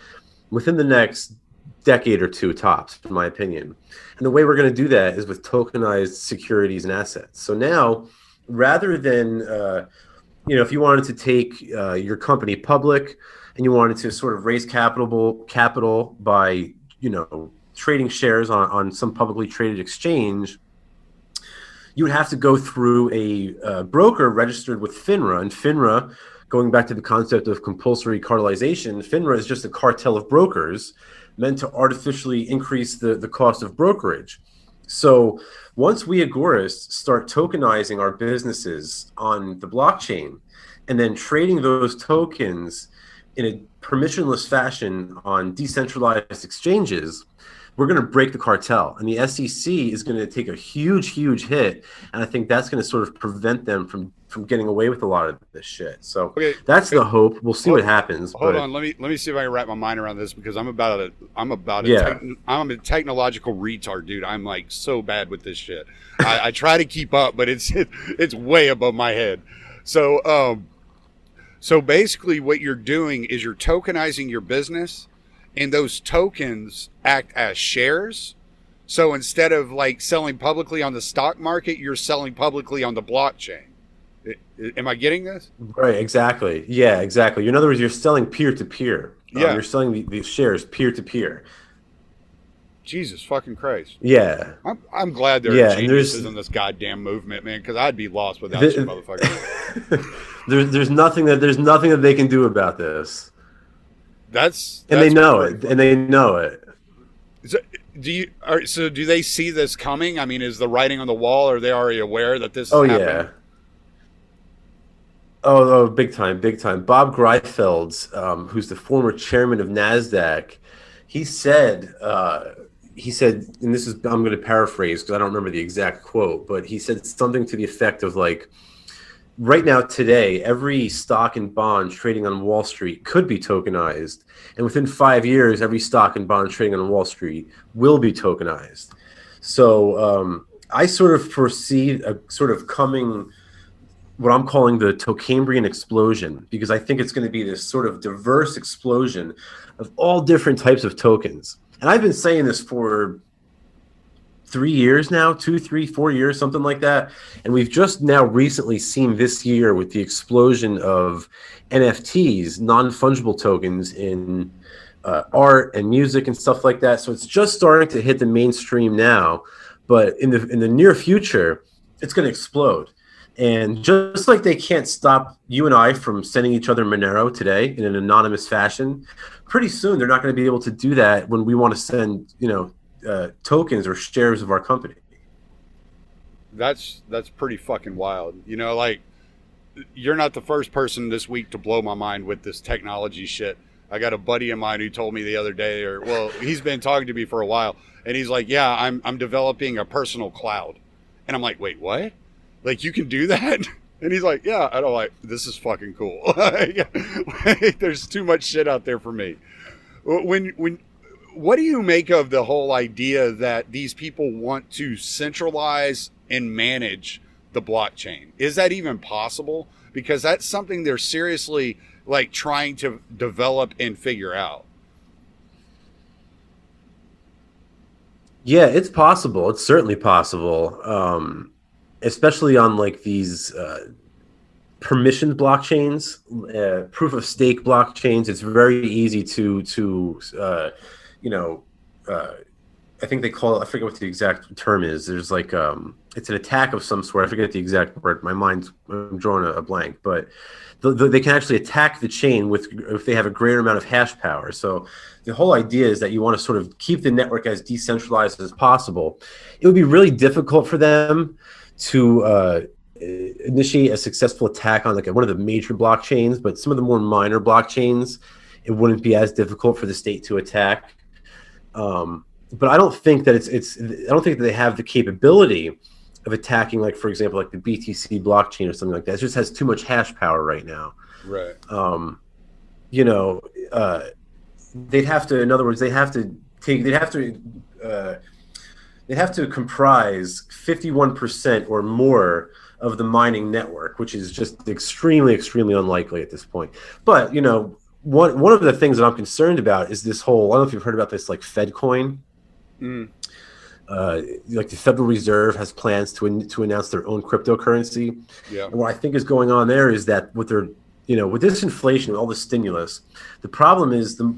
within the next decade or two tops, in my opinion. And the way we're going to do that is with tokenized securities and assets. So now, rather than, if you wanted to take your company public and you wanted to sort of raise capital by, trading shares on some publicly traded exchange, you would have to go through a broker registered with FINRA. And FINRA, going back to the concept of compulsory cartelization, FINRA is just a cartel of brokers meant to artificially increase the cost of brokerage. So once we Agorists start tokenizing our businesses on the blockchain and then trading those tokens in a permissionless fashion on decentralized exchanges, we're going to break the cartel, and the SEC is going to take a huge hit, and I think that's going to sort of prevent them from getting away with a lot of this shit. So that's the hope. We'll see what happens. Hold on, let me see if I can wrap my mind around this, because I'm a technological retard, dude. I'm like so bad with this shit. I try to keep up, but it's way above my head. So basically, what you're doing is you're tokenizing your business, and those tokens act as shares. So instead of like selling publicly on the stock market, you're selling publicly on the blockchain. Am I getting this? Right, exactly. Yeah, exactly. In other words, you're selling peer-to-peer. Yeah. You're selling the shares peer-to-peer. Jesus fucking Christ. Yeah. I'm glad there are geniuses in this goddamn movement, man, because I'd be lost without some motherfuckers. There's nothing that they can do about this. That's they know it. And they know it. So do they see this coming? I mean, is the writing on the wall? Are they already aware that this is happening? Yeah. Oh, big time. Bob Greifeld, who's the former chairman of NASDAQ, he said, and this is, I'm going to paraphrase because I don't remember the exact quote, but he said something to the effect of like, right now, today, every stock and bond trading on Wall Street could be tokenized. And within 5 years, every stock and bond trading on Wall Street will be tokenized. So I sort of foresee a sort of coming, what I'm calling the Tocambrian explosion, because I think it's going to be this sort of diverse explosion of all different types of tokens. And I've been saying this for 3 years now, 2, 3, 4 years, something like that. And we've just now recently seen this year with the explosion of NFTs, non-fungible tokens in art and music and stuff like that. So it's just starting to hit the mainstream now, but in the near future, it's going to explode. And just like they can't stop you and I from sending each other Monero today in an anonymous fashion, pretty soon they're not going to be able to do that when we want to send, tokens or shares of our company. That's pretty fucking wild. Like, you're not the first person this week to blow my mind with this technology shit. I got a buddy of mine who told me the other day, he's been talking to me for a while, and he's like, yeah, I'm developing a personal cloud. And I'm like, wait, what? Like, you can do that? And he's like, yeah. And I'm like, this is fucking cool. There's too much shit out there for me. What do you make of the whole idea that these people want to centralize and manage the blockchain? Is that even possible? Because that's something they're seriously like trying to develop and figure out. Yeah, it's possible. It's certainly possible. Especially on like these permissioned blockchains, proof of stake blockchains. It's very easy to I think they call it, I forget what the exact term is. There's like, it's an attack of some sort. I forget the exact word. I'm drawing a blank, but they can actually attack the chain if they have a greater amount of hash power. So the whole idea is that you want to sort of keep the network as decentralized as possible. It would be really difficult for them to initiate a successful attack on like one of the major blockchains, but some of the more minor blockchains, it wouldn't be as difficult for the state to attack. But I don't think that I don't think that they have the capability of attacking, like, for example, like the BTC blockchain or something like that. It just has too much hash power right now. Right. They'd have to, in other words, they'd have to comprise 51% or more of the mining network, which is just extremely, extremely unlikely at this point. But, one of the things that I'm concerned about is this whole, I don't know if you've heard about this, like FedCoin. Like the Federal Reserve has plans to announce their own cryptocurrency. Yeah. And what I think is going on there is that with this inflation, with all the stimulus, the problem is the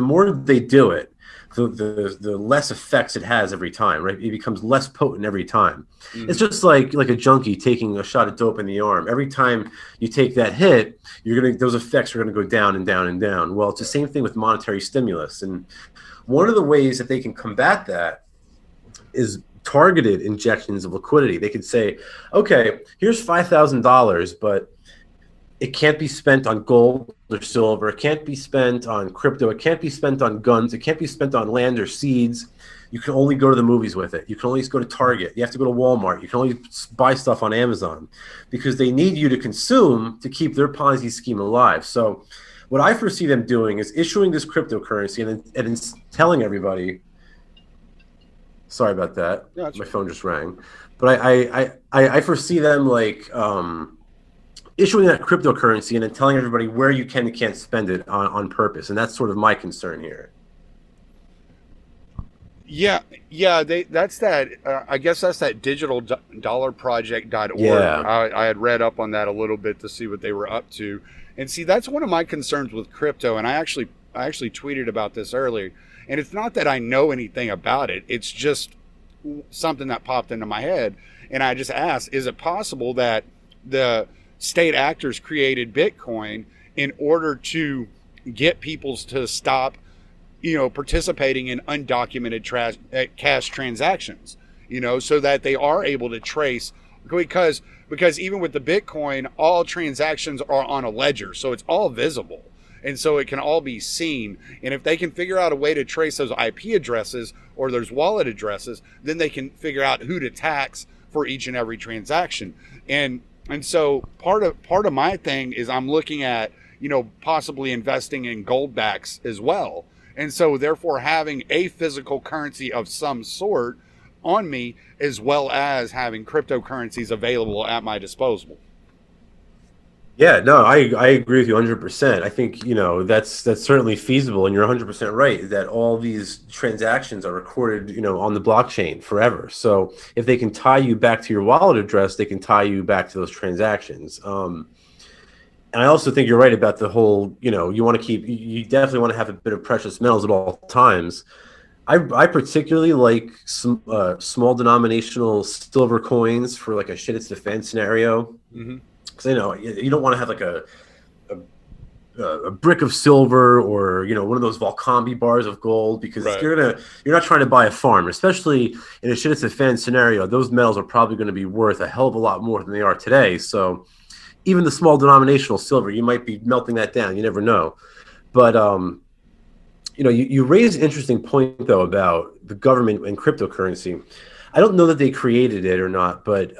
more they do it, the less effects it has every time, right? It becomes less potent every time. Mm-hmm. It's just like a junkie taking a shot of dope in the arm. Every time you take that hit, those effects are gonna go down and down and down. Well, it's the same thing with monetary stimulus. And one of the ways that they can combat that is targeted injections of liquidity. They could say, okay, here's $5,000, but it can't be spent on gold or silver. It can't be spent on crypto. It can't be spent on guns. It can't be spent on land or seeds. You can only go to the movies with it. You can only go to Target. You have to go to Walmart. You can only buy stuff on Amazon, because they need you to consume to keep their Ponzi scheme alive. So what I foresee them doing is issuing this cryptocurrency and telling everybody, sorry about that. No, my phone just rang. But I foresee them like issuing that cryptocurrency and then telling everybody where you can and can't spend it on purpose. And that's sort of my concern here. Yeah, that's that. I guess that's that digitaldollarproject.org. Yeah. I had read up on that a little bit to see what they were up to, and see, that's one of my concerns with crypto. And I actually tweeted about this earlier. And it's not that I know anything about it. It's just something that popped into my head, and I just asked: is it possible that the state actors created Bitcoin in order to get people to stop, participating in undocumented cash transactions, so that they are able to trace, because even with the Bitcoin, all transactions are on a ledger, so it's all visible. And so it can all be seen. And if they can figure out a way to trace those IP addresses or those wallet addresses, then they can figure out who to tax for each and every transaction. And And so part of my thing is I'm looking at, possibly investing in gold backs as well. And so therefore having a physical currency of some sort on me, as well as having cryptocurrencies available at my disposal. Yeah, no, I agree with you 100%. I think, that's certainly feasible, and you're 100% right that all these transactions are recorded, on the blockchain forever. So if they can tie you back to your wallet address, they can tie you back to those transactions. And I also think you're right about the whole, you definitely want to have a bit of precious metals at all times. I particularly like some small denominational silver coins for like a shit it's the fan scenario. Mm-hmm. Because you don't want to have like a brick of silver or one of those Volcambi bars of gold, because Right. you're not trying to buy a farm, especially in a shit it's a fan scenario. Those metals are probably going to be worth a hell of a lot more than they are today. So even the small denominational silver, you might be melting that down. You never know. But you raise an interesting point though about the government and cryptocurrency. I don't know that they created it or not, but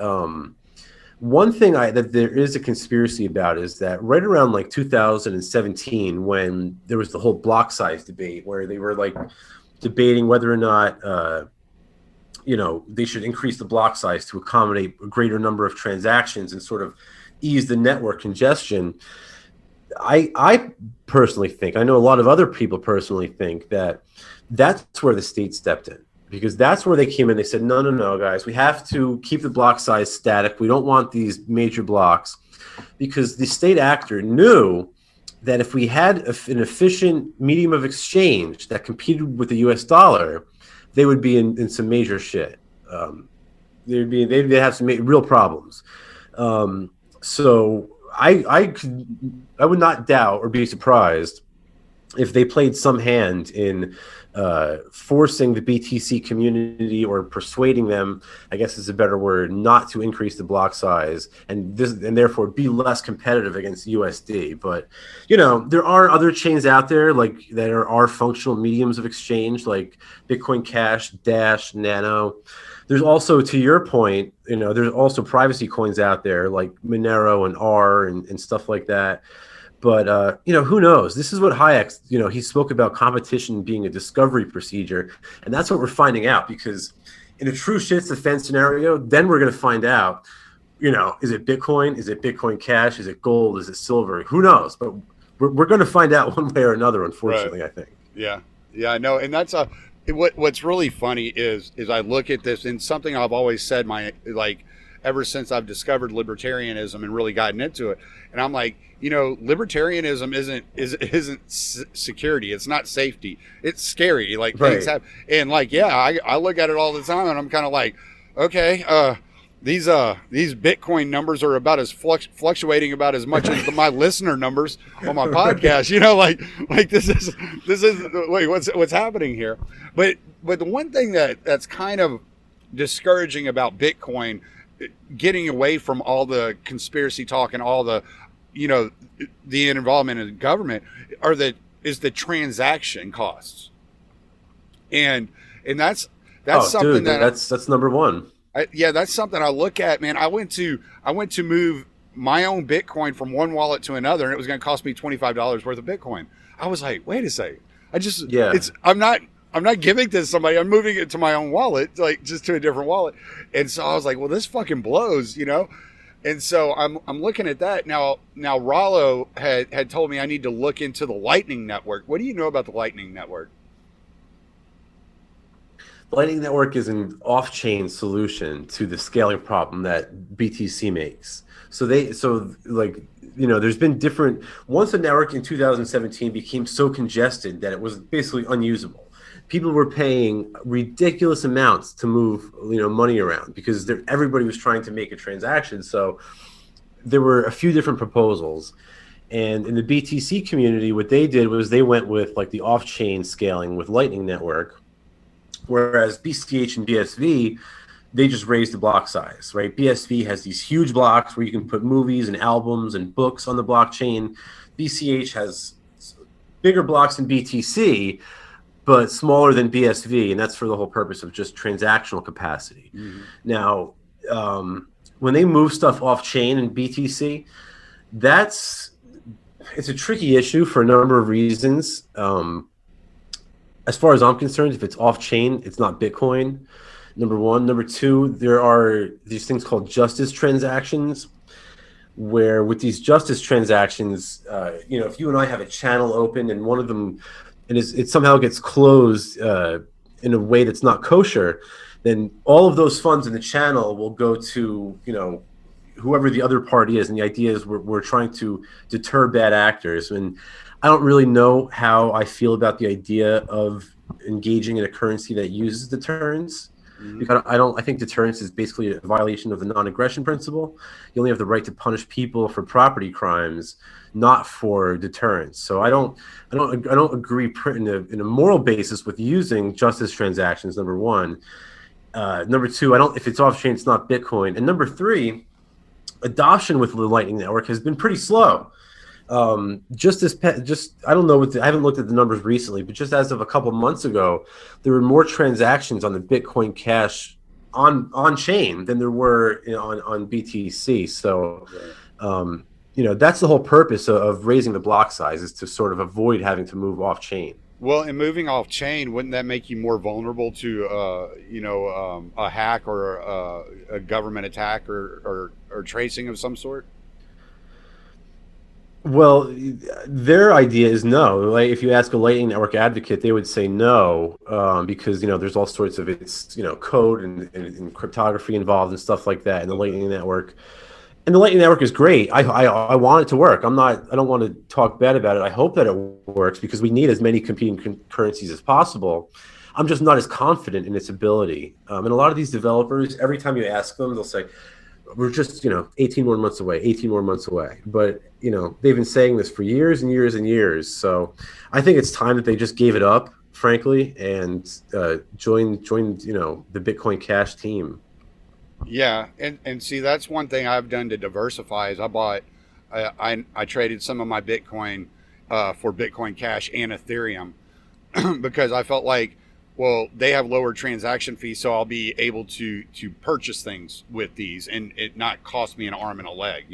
one thing that there is a conspiracy about is that right around like 2017, when there was the whole block size debate, where they were like debating whether or not they should increase the block size to accommodate a greater number of transactions and sort of ease the network congestion. I personally think, I know a lot of other people personally think, that that's where the state stepped in. Because that's where they came in. They said, no, guys, we have to keep the block size static. We don't want these major blocks. Because the state actor knew that if we had an efficient medium of exchange that competed with the U.S. dollar, they would be in some major shit. They'd have some real problems. So I would not doubt or be surprised if they played some hand in forcing the BTC community, or persuading them, I guess is a better word, not to increase the block size and therefore be less competitive against USD. But there are other chains out there like that are functional mediums of exchange, like Bitcoin Cash, Dash, Nano. There's also, to your point, there's also privacy coins out there like Monero and R and stuff like that. But, who knows? This is what Hayek, he spoke about competition being a discovery procedure. And that's what we're finding out, because in a true shit's defense scenario, then we're going to find out, is it Bitcoin? Is it Bitcoin Cash? Is it gold? Is it silver? Who knows? But we're going to find out one way or another, unfortunately, right. I think. Yeah. Yeah, I know. And that's what's really funny is I look at this, and something I've always said ever since I've discovered libertarianism and really gotten into it. And I'm like, libertarianism isn't security. It's not safety. It's scary. Like right. Things happen. And I look at it all the time, and I'm kind of like, okay, these Bitcoin numbers are about as fluctuating about as much as my listener numbers on my podcast. This is wait, what's happening here? But the one thing that's kind of discouraging about Bitcoin, getting away from all the conspiracy talk and all the the involvement in the government, is the transaction costs, and that's something that's number one. That's something I look at, man. I went to move my own Bitcoin from one wallet to another, and it was going to cost me $25 worth of Bitcoin. I was like, wait a second, I'm not giving this to somebody. I'm moving it to my own wallet, like just to a different wallet. And so I was like, well, this fucking blows, And so I'm looking at that now. Rollo had told me I need to look into the Lightning Network. What do you know about the Lightning Network? The Lightning Network is an off-chain solution to the scaling problem that BTC makes. There's been different. Once the network in 2017 became so congested that it was basically unusable. People were paying ridiculous amounts to move, money around, because everybody was trying to make a transaction. So there were a few different proposals, and in the BTC community, what they did was they went with like the off-chain scaling with Lightning Network, whereas BCH and BSV, they just raised the block size, right? BSV has these huge blocks where you can put movies and albums and books on the blockchain. BCH has bigger blocks than BTC, but smaller than BSV, and that's for the whole purpose of just transactional capacity. Mm-hmm. Now, when they move stuff off chain in BTC, it's a tricky issue for a number of reasons. As far as I'm concerned, if it's off chain, it's not Bitcoin. Number one. Number two, there are these things called justice transactions, where with these justice transactions, if you and I have a channel open and one of them, and it somehow gets closed in a way that's not kosher, then all of those funds in the channel will go to, whoever the other party is. And the idea is we're trying to deter bad actors. And I don't really know how I feel about the idea of engaging in a currency that uses deterrence. Because I think deterrence is basically a violation of the non-aggression principle. You only have the right to punish people for property crimes, not for deterrence. So I don't agree in a moral basis with using justice transactions. Number one. Number two, if it's off chain, it's not Bitcoin. And number three, adoption with the Lightning Network has been pretty slow. I don't know I haven't looked at the numbers recently, but just as of a couple months ago, there were more transactions on the Bitcoin Cash on chain than there were on BTC. So, that's the whole purpose of raising the block size, is to sort of avoid having to move off chain. Well, and moving off chain, wouldn't that make you more vulnerable to, a hack or a government attack or tracing of some sort? Well, their idea is no. Like, if you ask a Lightning Network advocate, they would say no, because there's all sorts of code and cryptography involved and stuff like that in the Lightning Network. And the Lightning Network is great. I want it to work. I don't want to talk bad about it. I hope that it works, because we need as many competing currencies as possible. I'm just not as confident in its ability. And a lot of these developers, every time you ask them, they'll say, we're just 18 more months away, 18 more months away. But they've been saying this for years and years and years. So I think it's time that they just gave it up, frankly, and joined the Bitcoin Cash team. Yeah, and see, that's one thing I've done to diversify is I traded some of my Bitcoin for Bitcoin Cash and Ethereum because I felt like, well, they have lower transaction fees, so I'll be able to purchase things with these and it not cost me an arm and a leg.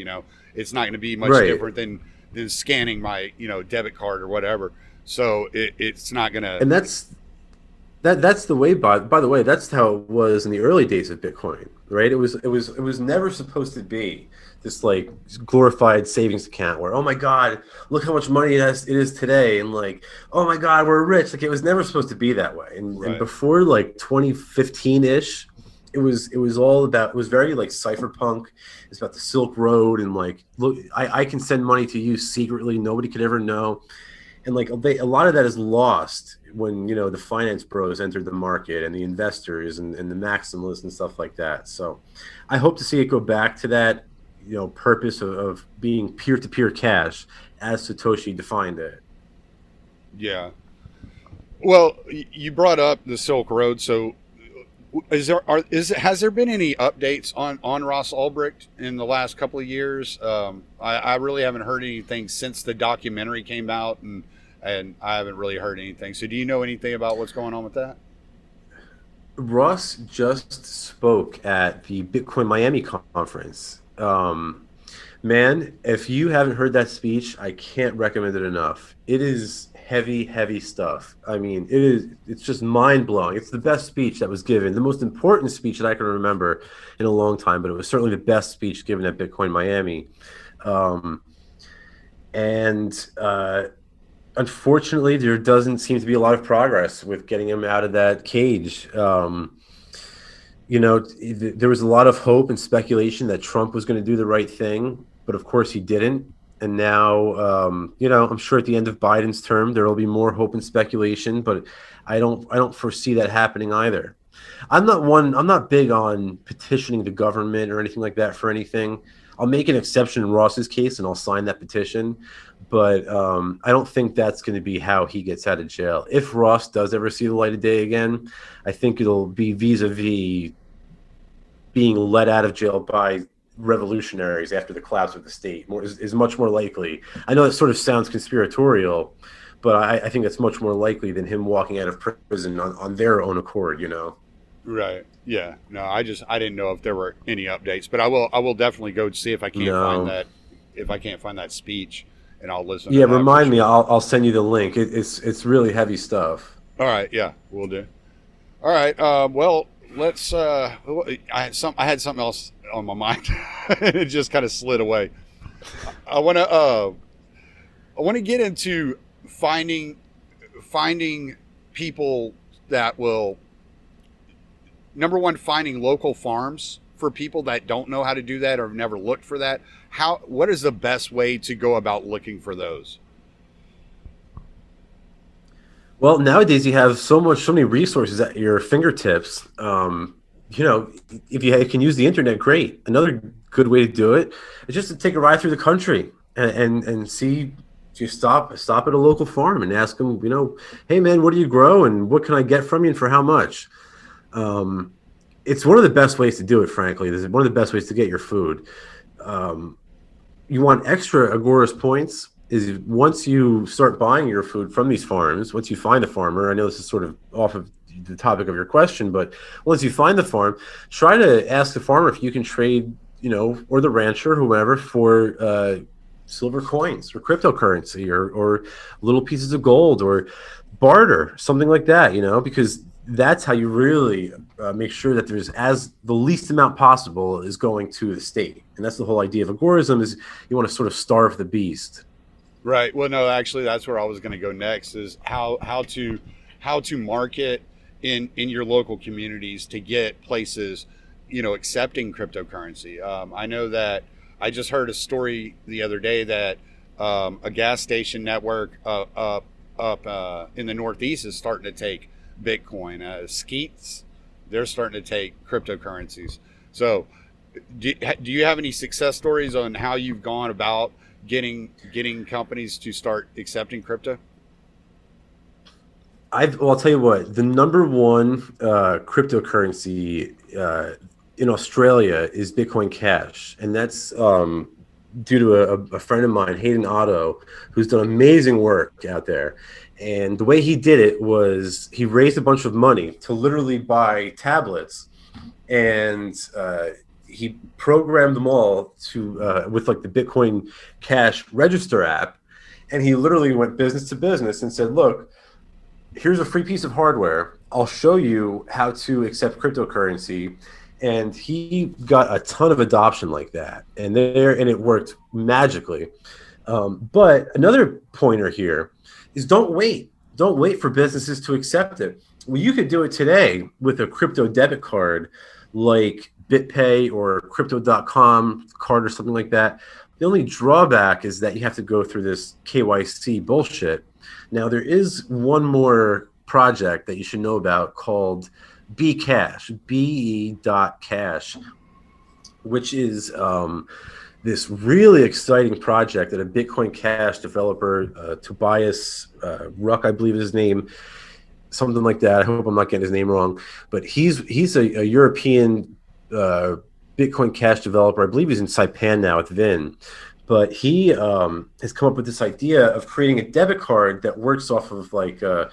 It's not going to be much different than scanning my debit card or whatever. So it's not going to. And that's the way. By the way, that's how it was in the early days of Bitcoin, right? It was never supposed to be this like glorified savings account where, oh my God, look how much money it is today, and like, oh my God, we're rich. Like, it was never supposed to be that way. And before like 2015-ish, it was very like cypherpunk. It's about the Silk Road and like, look, I can send money to you secretly, nobody could ever know. And like a lot of that is lost when the finance bros entered the market and the investors and the maximalists and stuff like that. So I hope to see it go back to that purpose of being peer-to-peer cash as Satoshi defined it. Yeah. Well, you brought up the Silk Road, so has there been any updates on Ross Ulbricht in the last couple of years? I really haven't heard anything since the documentary came out, and I haven't really heard anything. So do you know anything about what's going on with that? Ross just spoke at the Bitcoin Miami conference. Man, if you haven't heard that speech, I can't recommend it enough. It is heavy stuff. I mean, it's just mind-blowing. It's the best speech that was given, the most important speech that I can remember in a long time, but it was certainly the best speech given at Bitcoin Miami. Unfortunately, there doesn't seem to be a lot of progress with getting him out of that cage. There was a lot of hope and speculation that Trump was going to do the right thing, but of course he didn't. And now, I'm sure at the end of Biden's term, there will be more hope and speculation, but I don't foresee that happening either. I'm not big on petitioning the government or anything like that for anything. I'll make an exception in Ross's case and I'll sign that petition. But I don't think that's going to be how he gets out of jail. If Ross does ever see the light of day again, I think it'll be vis-a-vis being let out of jail by revolutionaries after the collapse of the state is much more likely. I know that sort of sounds conspiratorial, but I think it's much more likely than him walking out of prison on their own accord, Right. Yeah. No, I didn't know if there were any updates, but I will definitely go see if I can't find No. that speech, and I'll listen to Yeah, that for remind me. sure. I'll send you the link. It's really heavy stuff. All right. Yeah, we'll do. All right. Well, let's. I had something else on my mind. It just kind of slid away. I want to. I want to get into finding people that will, number one, finding local farms for people that don't know how to do that or have never looked for that. What is the best way to go about looking for those? Well, nowadays you have so many resources at your fingertips. If you can use the internet, great. Another good way to do it is just to take a ride through the country and see. Just stop at a local farm and ask them, hey man, what do you grow and what can I get from you and for how much? It's one of the best ways to do it, frankly. This is one of the best ways to get your food. You want extra Agoras points is once you start buying your food from these farms, once you find a farmer, I know this is sort of off of the topic of your question, but once you find the farm, try to ask the farmer if you can trade, or the rancher, whoever, for silver coins or cryptocurrency or little pieces of gold or barter, something like that, because that's how you really make sure that there's the least amount possible is going to the state. And that's the whole idea of agorism, is you want to sort of starve the beast. Right. Well, no, actually, that's where I was going to go next. Is how to market in your local communities to get places, accepting cryptocurrency. I know that I just heard a story the other day that a gas station network up in the Northeast is starting to take Bitcoin. Skeets, they're starting to take cryptocurrencies. So, do you have any success stories on how you've gone about getting companies to start accepting crypto? I'll tell you what, the number one cryptocurrency in Australia is Bitcoin Cash, and that's due to a friend of mine, Hayden Otto, who's done amazing work out there. And the way he did it was he raised a bunch of money to literally buy tablets, and he programmed them all to with like the Bitcoin Cash register app, and he literally went business to business and said, "Look, here's a free piece of hardware. I'll show you how to accept cryptocurrency." And he got a ton of adoption like that, and it worked magically. But another pointer here is don't wait for businesses to accept it. Well, you could do it today with a crypto debit card like BitPay or crypto.com card or something like that. The only drawback is that you have to go through this KYC bullshit. Now, there is one more project that you should know about called Bcash, be.cash, which is this really exciting project that a Bitcoin Cash developer, Tobias Ruck, I believe is his name, something like that. I hope I'm not getting his name wrong, but he's a European Bitcoin Cash developer. I believe he's in Saipan now with Vin. But he has come up with this idea of creating a debit card that works off of like, I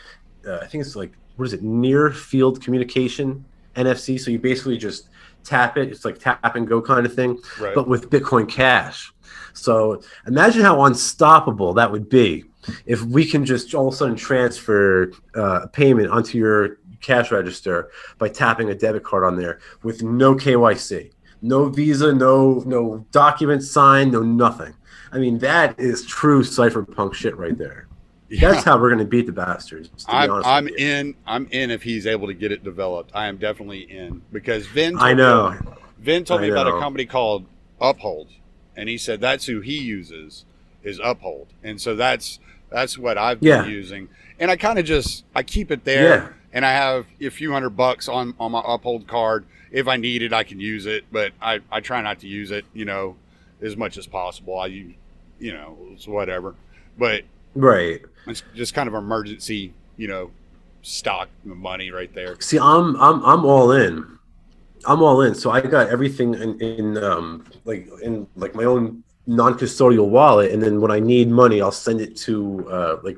think it's like, what is it, near field communication, NFC. So you basically just tap it. It's like tap and go kind of thing, Right. but with Bitcoin Cash. So imagine how unstoppable that would be if we can just all of a sudden transfer a payment onto your cash register by tapping a debit card on there with no KYC. No Visa, no documents signed, no nothing. I mean, that is true cypherpunk shit right there. Yeah. That's how we're going to beat the bastards. I'm in if he's able to get it developed. I am definitely in, because Vin told me about a company called Uphold, and he said that's who he uses is Uphold, and so that's what I've been using, and I kind of I keep it there, and I have a few $100 on my Uphold card. If I need it, I can use it, but I try not to use it, as much as possible. It's whatever, but right. It's just kind of emergency, stock money right there. See, I'm all in. I'm all in. So I got everything in my own non-custodial wallet, and then when I need money, I'll send it to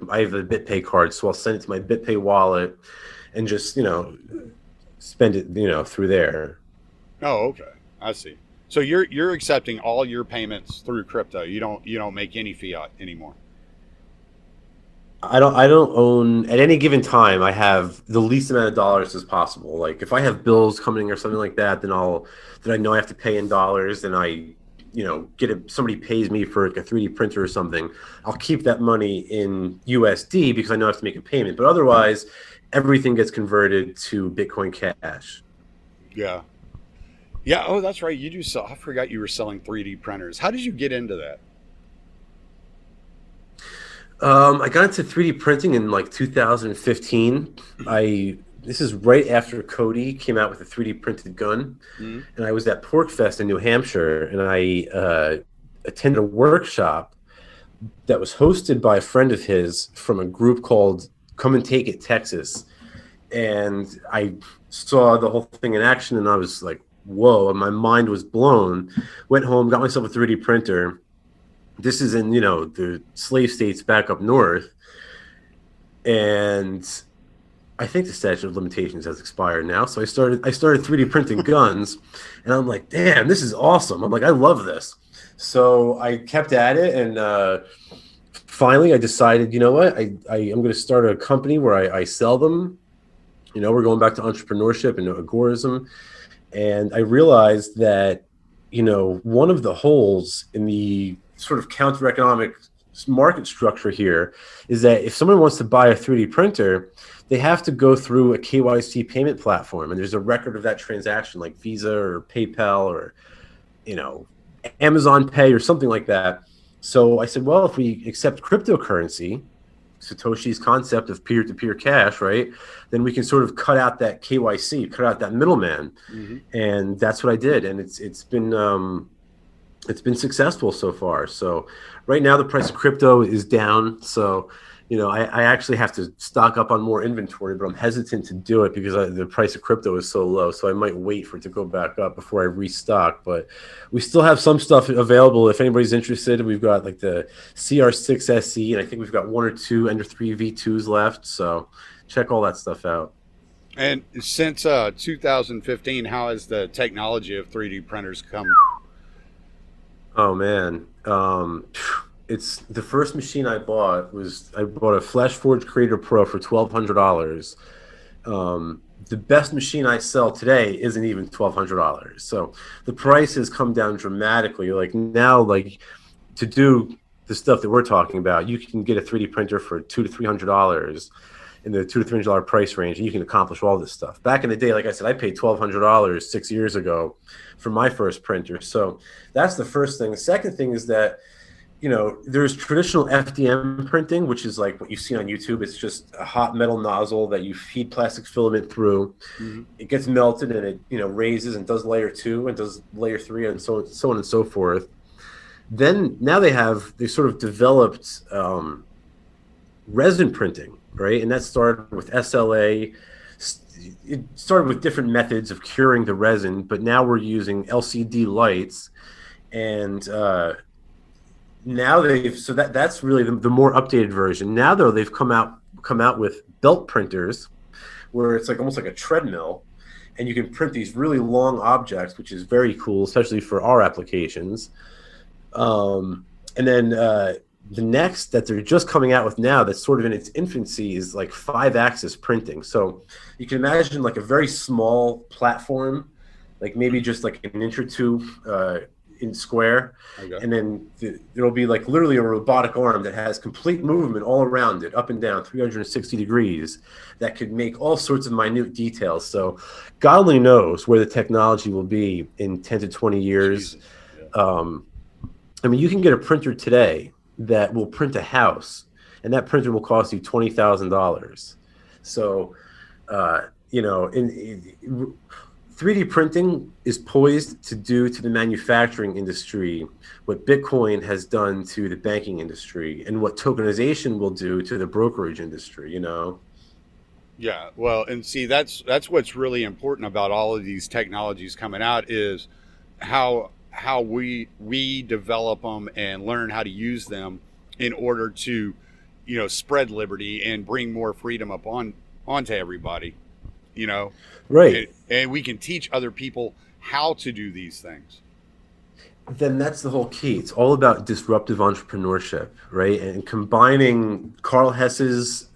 I have a BitPay card, so I'll send it to my BitPay wallet, and just spend it, through there. Oh, okay. I see. So you're accepting all your payments through crypto. You don't make any fiat anymore. I don't own at any given time. I have the least amount of dollars as possible. Like if I have bills coming or something like that, then I know I have to pay in dollars. Then somebody pays me for like a 3D printer or something. I'll keep that money in USD because I know I have to make a payment. But otherwise, everything gets converted to Bitcoin Cash. Yeah. Yeah. Oh, that's right. You do sell. I forgot you were selling 3D printers. How did you get into that? I got into 3D printing in like 2015. This is right after Cody came out with a 3D printed gun, and I was at PorcFest in New Hampshire, and I attended a workshop that was hosted by a friend of his from a group called Come and Take It Texas, and I saw the whole thing in action, and I was like, "Whoa!" And my mind was blown. Went home, got myself a 3D printer. This is in, the slave states back up north. And I think the statute of limitations has expired now. So I started 3D printing guns, and I'm like, damn, this is awesome. I'm like, I love this. So I kept at it, and finally I decided, you know what? I'm going to start a company where I sell them. We're going back to entrepreneurship and agorism. And I realized that, one of the holes in the sort of counter-economic market structure here is that if someone wants to buy a 3D printer, they have to go through a KYC payment platform, and there's a record of that transaction, like Visa or PayPal or Amazon Pay or something like that. So I said, well, if we accept cryptocurrency, Satoshi's concept of peer-to-peer cash, right, then we can sort of cut out that KYC, cut out that middleman. And that's what I did, and it's been successful so far. So right now the price of crypto is down. So, I actually have to stock up on more inventory, but I'm hesitant to do it because the price of crypto is so low. So I might wait for it to go back up before I restock. But we still have some stuff available if anybody's interested. We've got like the CR6 SE, and I think we've got 1 or 2 Ender 3 V2s left. So check all that stuff out. And since 2015, how has the technology of 3D printers come? Oh man, it's the first machine I bought I bought a FlashForge Creator Pro for $1,200. The best machine I sell today isn't even $1,200. So the price has come down dramatically. Like now, like to do the stuff that we're talking about, you can get a 3D printer for $200 to $300 in the $200 to $300 price range, and you can accomplish all this stuff. Back in the day, like I said, I paid $1,200 6 years ago for my first printer. So that's the first thing. The second thing is that, there's traditional FDM printing, which is like what you see on YouTube. It's just a hot metal nozzle that you feed plastic filament through. It gets melted, and it, raises and does layer 2 and does layer 3 and so on and so forth. Then now they sort of developed resin printing, right? And that started with SLA. It started with different methods of curing the resin, but now we're using LCD lights, and now that's really the more updated version. Now though, they've come out with belt printers, where it's like almost like a treadmill, and you can print these really long objects, which is very cool, especially for our applications. And then the next that they're just coming out with now, that's sort of in its infancy, is like 5-axis printing. So you can imagine like a very small platform, like maybe just like an inch or two in square. Okay. And then there'll be like literally a robotic arm that has complete movement all around it, up and down 360 degrees, that could make all sorts of minute details. So God only knows where the technology will be in 10 to 20 years. Yeah. I mean, you can get a printer today that will print a house, and that printer will cost you $20,000. So, 3D printing is poised to do to the manufacturing industry what Bitcoin has done to the banking industry, and what tokenization will do to the brokerage industry, Yeah, well, and see, that's what's really important about all of these technologies coming out, is how we develop them and learn how to use them in order to, spread liberty and bring more freedom onto everybody. you know, Right. and we can teach other people how to do these things. Then that's the whole key. It's all about disruptive entrepreneurship, right? And combining Carl Hess's,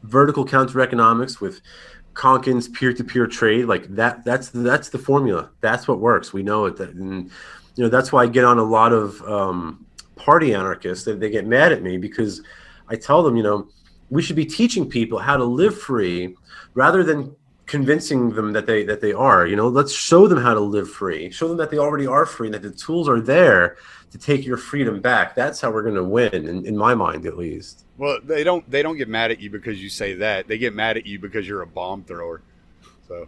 vertical counter economics with Konkin's peer-to-peer trade, like that. That's the formula. That's what works. We know it. And that's why I get on a lot of party anarchists that they get mad at me because I tell them, we should be teaching people how to live free rather than convincing them that they are. Let's show them how to live free, show them that they already are free and that the tools are there to take your freedom back. That's how we're going to win, in my mind, at least. Well, they don't get mad at you because you say that. They get mad at you because you're a bomb thrower. So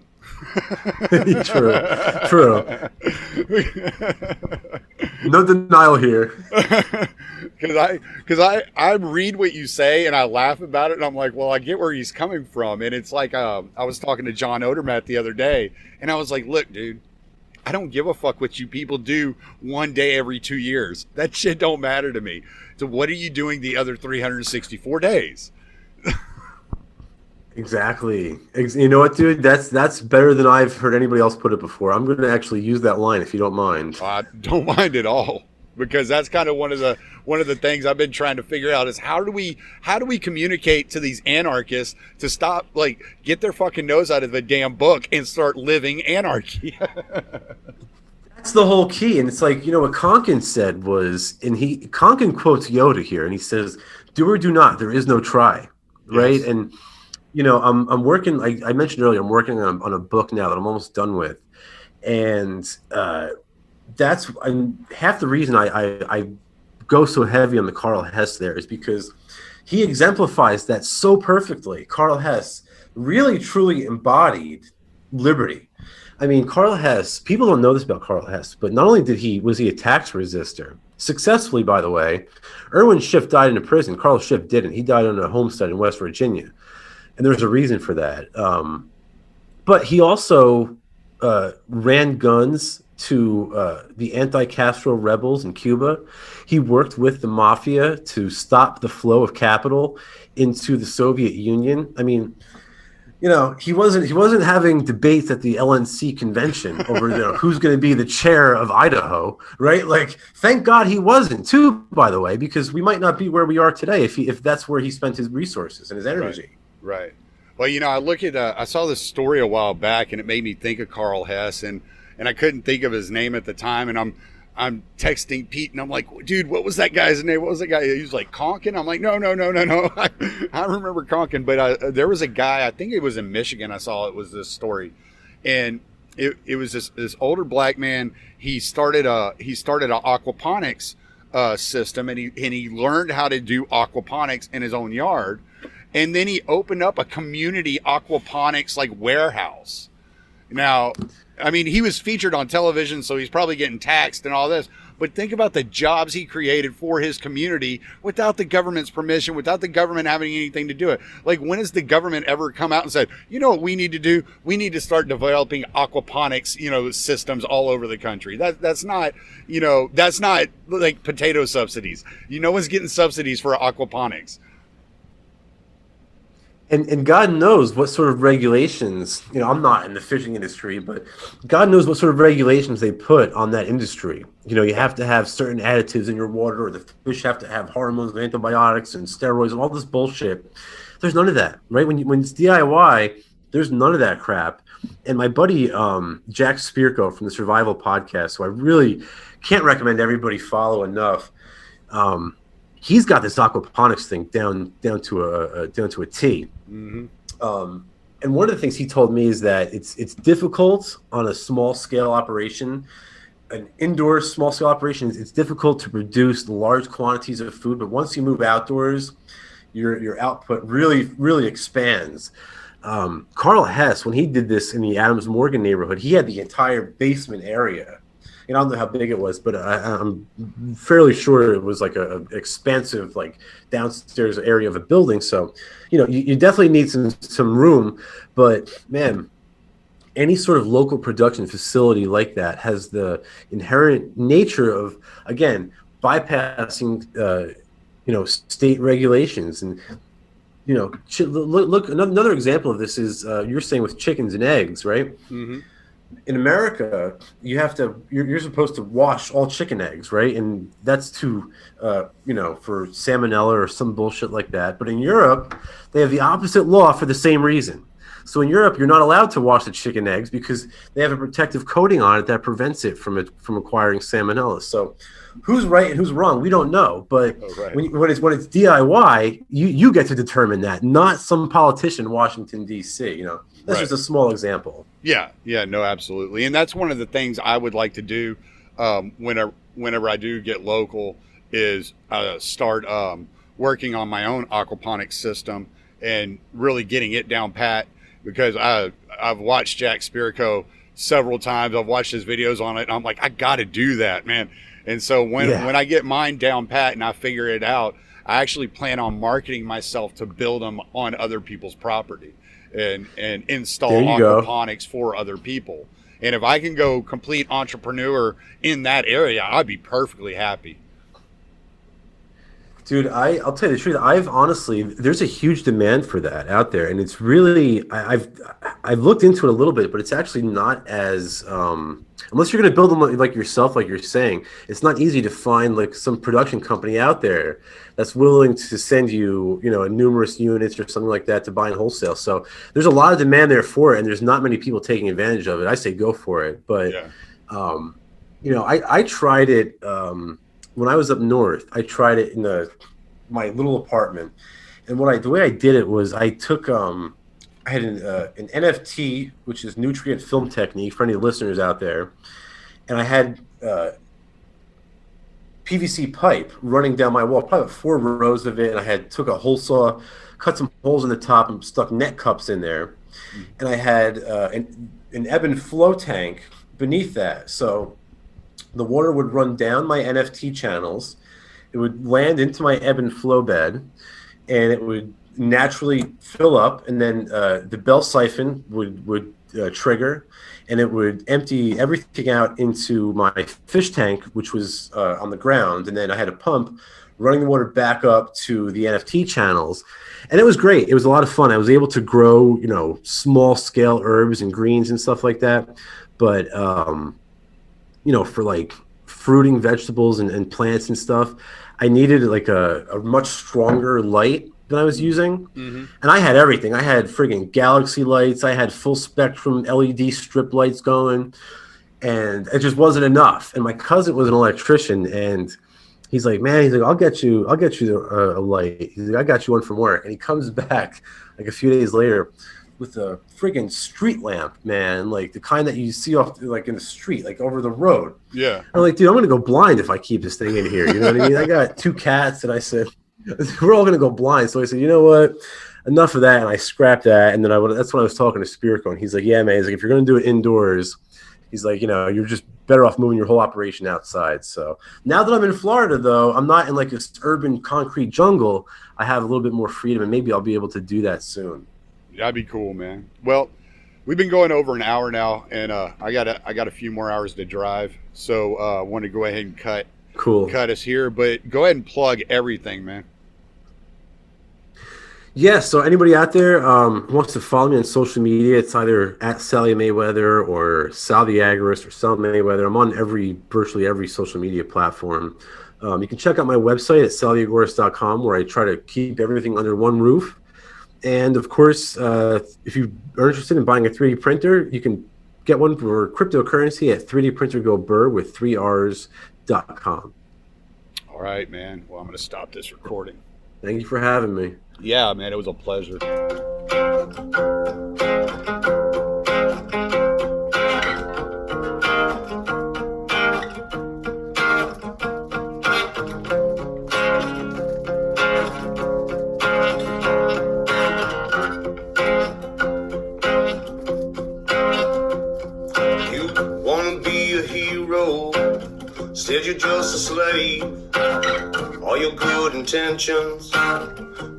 True. No denial here. Because I read what you say and I laugh about it and I'm like, well, I get where he's coming from. And it's like I was talking to John Odermatt the other day and I was like, look, dude, I don't give a fuck what you people do one day every 2 years. That shit don't matter to me. So what are you doing the other 364 days? Exactly. You know what, dude? That's better than I've heard anybody else put it before. I'm going to actually use that line if you don't mind. I don't mind at all, because that's kind of one of the things I've been trying to figure out is how do we communicate to these anarchists to stop, like, get their fucking nose out of the damn book and start living anarchy. That's the whole key. And it's like, what Konkin said was, and Konkin quotes Yoda here, and he says, "Do or do not, there is no try." Right? Yes. And I'm working. I mentioned earlier, I'm working on a book now that I'm almost done with, and that's half the reason I go so heavy on the Carl Hess there is because he exemplifies that so perfectly. Carl Hess really truly embodied liberty. I mean, Carl Hess. People don't know this about Carl Hess, but not only was he a tax resistor successfully, by the way. Irwin Schiff died in a prison. Carl Schiff didn't. He died on a homestead in West Virginia. And there's a reason for that. But he also ran guns to the anti-Castro rebels in Cuba. He worked with the mafia to stop the flow of capital into the Soviet Union. I mean, he wasn't having debates at the LNC convention over who's going to be the chair of Idaho, right? Like, thank God he wasn't, too, by the way, because we might not be where we are today if that's where he spent his resources and his energy. Right. Well, I saw this story a while back and it made me think of Carl Hess and I couldn't think of his name at the time. And I'm texting Pete and I'm like, dude, what was that guy's name? What was that guy? He was like Konkin. I'm like, no. I remember Konkin, but there was a guy, I think it was in Michigan. I saw it was this story. And it was this older black man. He started a aquaponics system and he learned how to do aquaponics in his own yard. And then he opened up a community aquaponics like warehouse. Now, I mean, he was featured on television, so he's probably getting taxed and all this. But think about the jobs he created for his community without the government's permission, without the government having anything to do it. Like, when has the government ever come out and said, you know what we need to do? We need to start developing aquaponics, systems all over the country. That's not like potato subsidies. No one's getting subsidies for aquaponics. And God knows what sort of regulations, I'm not in the fishing industry, but God knows what sort of regulations they put on that industry. You have to have certain additives in your water, or the fish have to have hormones and antibiotics and steroids and all this bullshit. There's none of that, right? When it's DIY, there's none of that crap. And my buddy, Jack Spirko from the Survival Podcast, who I really can't recommend everybody follow enough, he's got this aquaponics thing down to a T. Mm-hmm. And one of the things he told me is that it's difficult on a small scale operation, an indoor small scale operation. It's difficult to produce large quantities of food, but once you move outdoors, your output really expands. Carl Hess, when he did this in the Adams Morgan neighborhood, he had the entire basement area. I don't know how big it was, but I'm fairly sure it was like a expansive, like, downstairs area of a building. So, you definitely need some room. But man, any sort of local production facility like that has the inherent nature of, again, bypassing, state regulations. And you know, look, another example of this is you're saying with chickens and eggs, right? Mm-hmm. In America, you're supposed to wash all chicken eggs, right? And that's to you know, for salmonella or some bullshit like that. But in Europe, they have the opposite law for the same reason. So in Europe, you're not allowed to wash the chicken eggs because they have a protective coating on it that prevents it from acquiring salmonella. So who's right and who's wrong, we don't know. But right. when it's DIY, you get to determine that, not some politician in Washington D.C. You know, that's Right. just a small example. Yeah, no, absolutely, and that's one of the things I would like to do whenever I do get local is start working on my own aquaponics system and really getting it down pat, because I've watched Jack Spirko several times. I've watched his videos on it, and I'm like, I got to do that, man. And so when I get mine down pat and I figure it out, I actually plan on marketing myself to build them on other people's property and install aquaponics for other people. And if I can go complete entrepreneur in that area, I'd be perfectly happy. Dude, I'll tell you the truth. I've honestly, there's a huge demand for that out there, and it's really, I've looked into it a little bit, but it's actually not as unless you're going to build them like yourself, like you're saying. It's not easy to find like some production company out there that's willing to send you, you know, numerous units or something like that to buy in wholesale. So there's a lot of demand there for it, and there's not many people taking advantage of it. I say go for it, but you know, I tried it. When I was up north, I tried it in my little apartment, and the way I did it was I took I had an NFT, which is nutrient film technique for any listeners out there, and I had PVC pipe running down my wall, probably 4 rows of it, and I took a hole saw, cut some holes in the top, and stuck net cups in there, and I had an ebb and flow tank beneath that, so the water would run down my NFT channels. It would land into my ebb and flow bed, and it would naturally fill up. And then the bell siphon would trigger, and it would empty everything out into my fish tank, which was on the ground. And then I had a pump running the water back up to the NFT channels. And it was great. It was a lot of fun. I was able to grow, you know, small scale herbs and greens and stuff like that. But you know, for like fruiting vegetables and plants and stuff, I needed like a much stronger light than I was using. And I had everything. I had friggin' galaxy lights. I had full spectrum LED strip lights going, and it just wasn't enough. And my cousin was an electrician, and he's like, man, I'll get you a light. He's like, I got you one from work. And he comes back like a few days later with a friggin' street lamp, man, like the kind that you see off like in the street, like over the road. Yeah. I'm like, dude, I'm gonna go blind if I keep this thing in here. You know what I mean? I got 2 cats, and I said, we're all gonna go blind. So I said, you know what? Enough of that. And I scrapped that. And then that's when I was talking to Spirko, and he's like, yeah, man. He's like, if you're gonna do it indoors, he's like, you know, you're just better off moving your whole operation outside. So now that I'm in Florida, though, I'm not in like this urban concrete jungle. I have a little bit more freedom, and maybe I'll be able to do that soon. That'd be cool, man. Well, we've been going over an hour now, and I got a few more hours to drive, so I want to go ahead and cut us here. But go ahead and plug everything, man. Yeah, so anybody out there who wants to follow me on social media, it's either at Sally Mayweather or Sal the Agorist or Sal Mayweather. I'm on virtually every social media platform. You can check out my website at sallyagorist.com, where I try to keep everything under one roof. And of course, if you are interested in buying a 3D printer, you can get one for cryptocurrency at 3dprintergobur with 3rs.com. All right, man. Well, I'm going to stop this recording. Thank you for having me. Yeah, man, it was a pleasure. Said you're just a slave. All your good intentions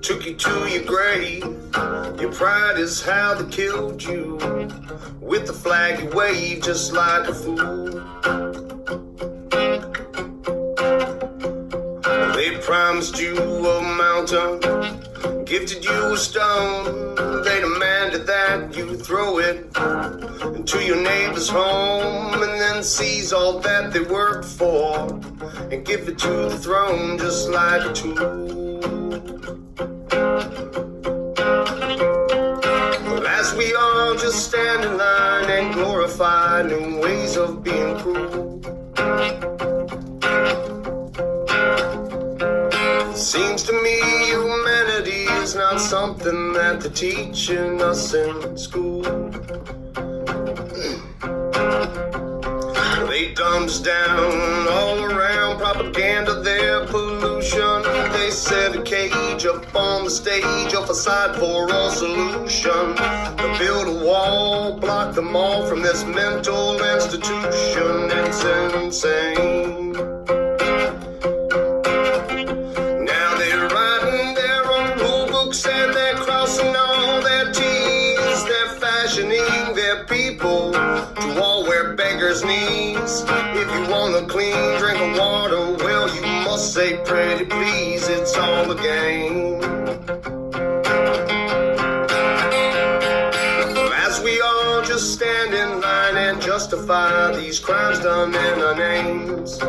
took you to your grave. Your pride is how they killed you. With the flag you wave just like a fool. They promised you a mountain gifted you a stone, they demanded that you throw it into your neighbor's home and then seize all that they worked for and give it to the throne just like a tool. But as we all just stand in line and glorify new ways of being cruel, seems to me humanity is not something that they're teaching us in school. They dumb us down all around, propaganda, their pollution. They set a cage up on the stage, a facade for all solution. They build a wall, block them all from this mental institution. It's insane. And they're crossing all their T's. They're fashioning their people to all wear beggars' knees. If you want a clean drink of water, well, you must say pretty please. It's all a game. As we all just stand in line and justify these crimes done in our names,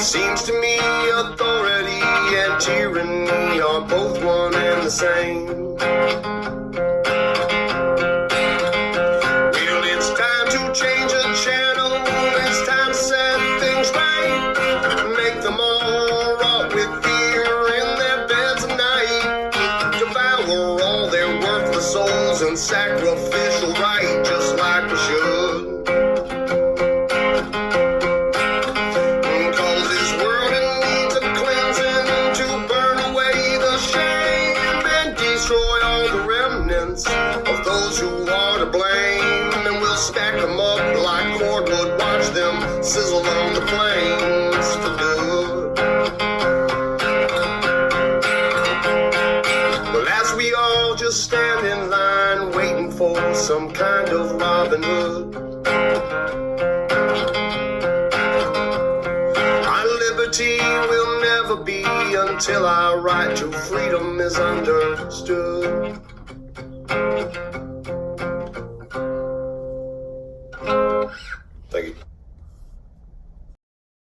seems to me authority and tyranny are both one and the same. Well, it's time to change the channel. It's time to set things right. Make them all rot with fear in their beds at night. Devour all their worthless souls and sacrificial right, just like we should. Of those who are to blame, and we'll stack them up like cordwood, watch them sizzle on the flames for good. Well, as we all just stand in line waiting for some kind of Robin Hood, our liberty will never be until our right to freedom is understood.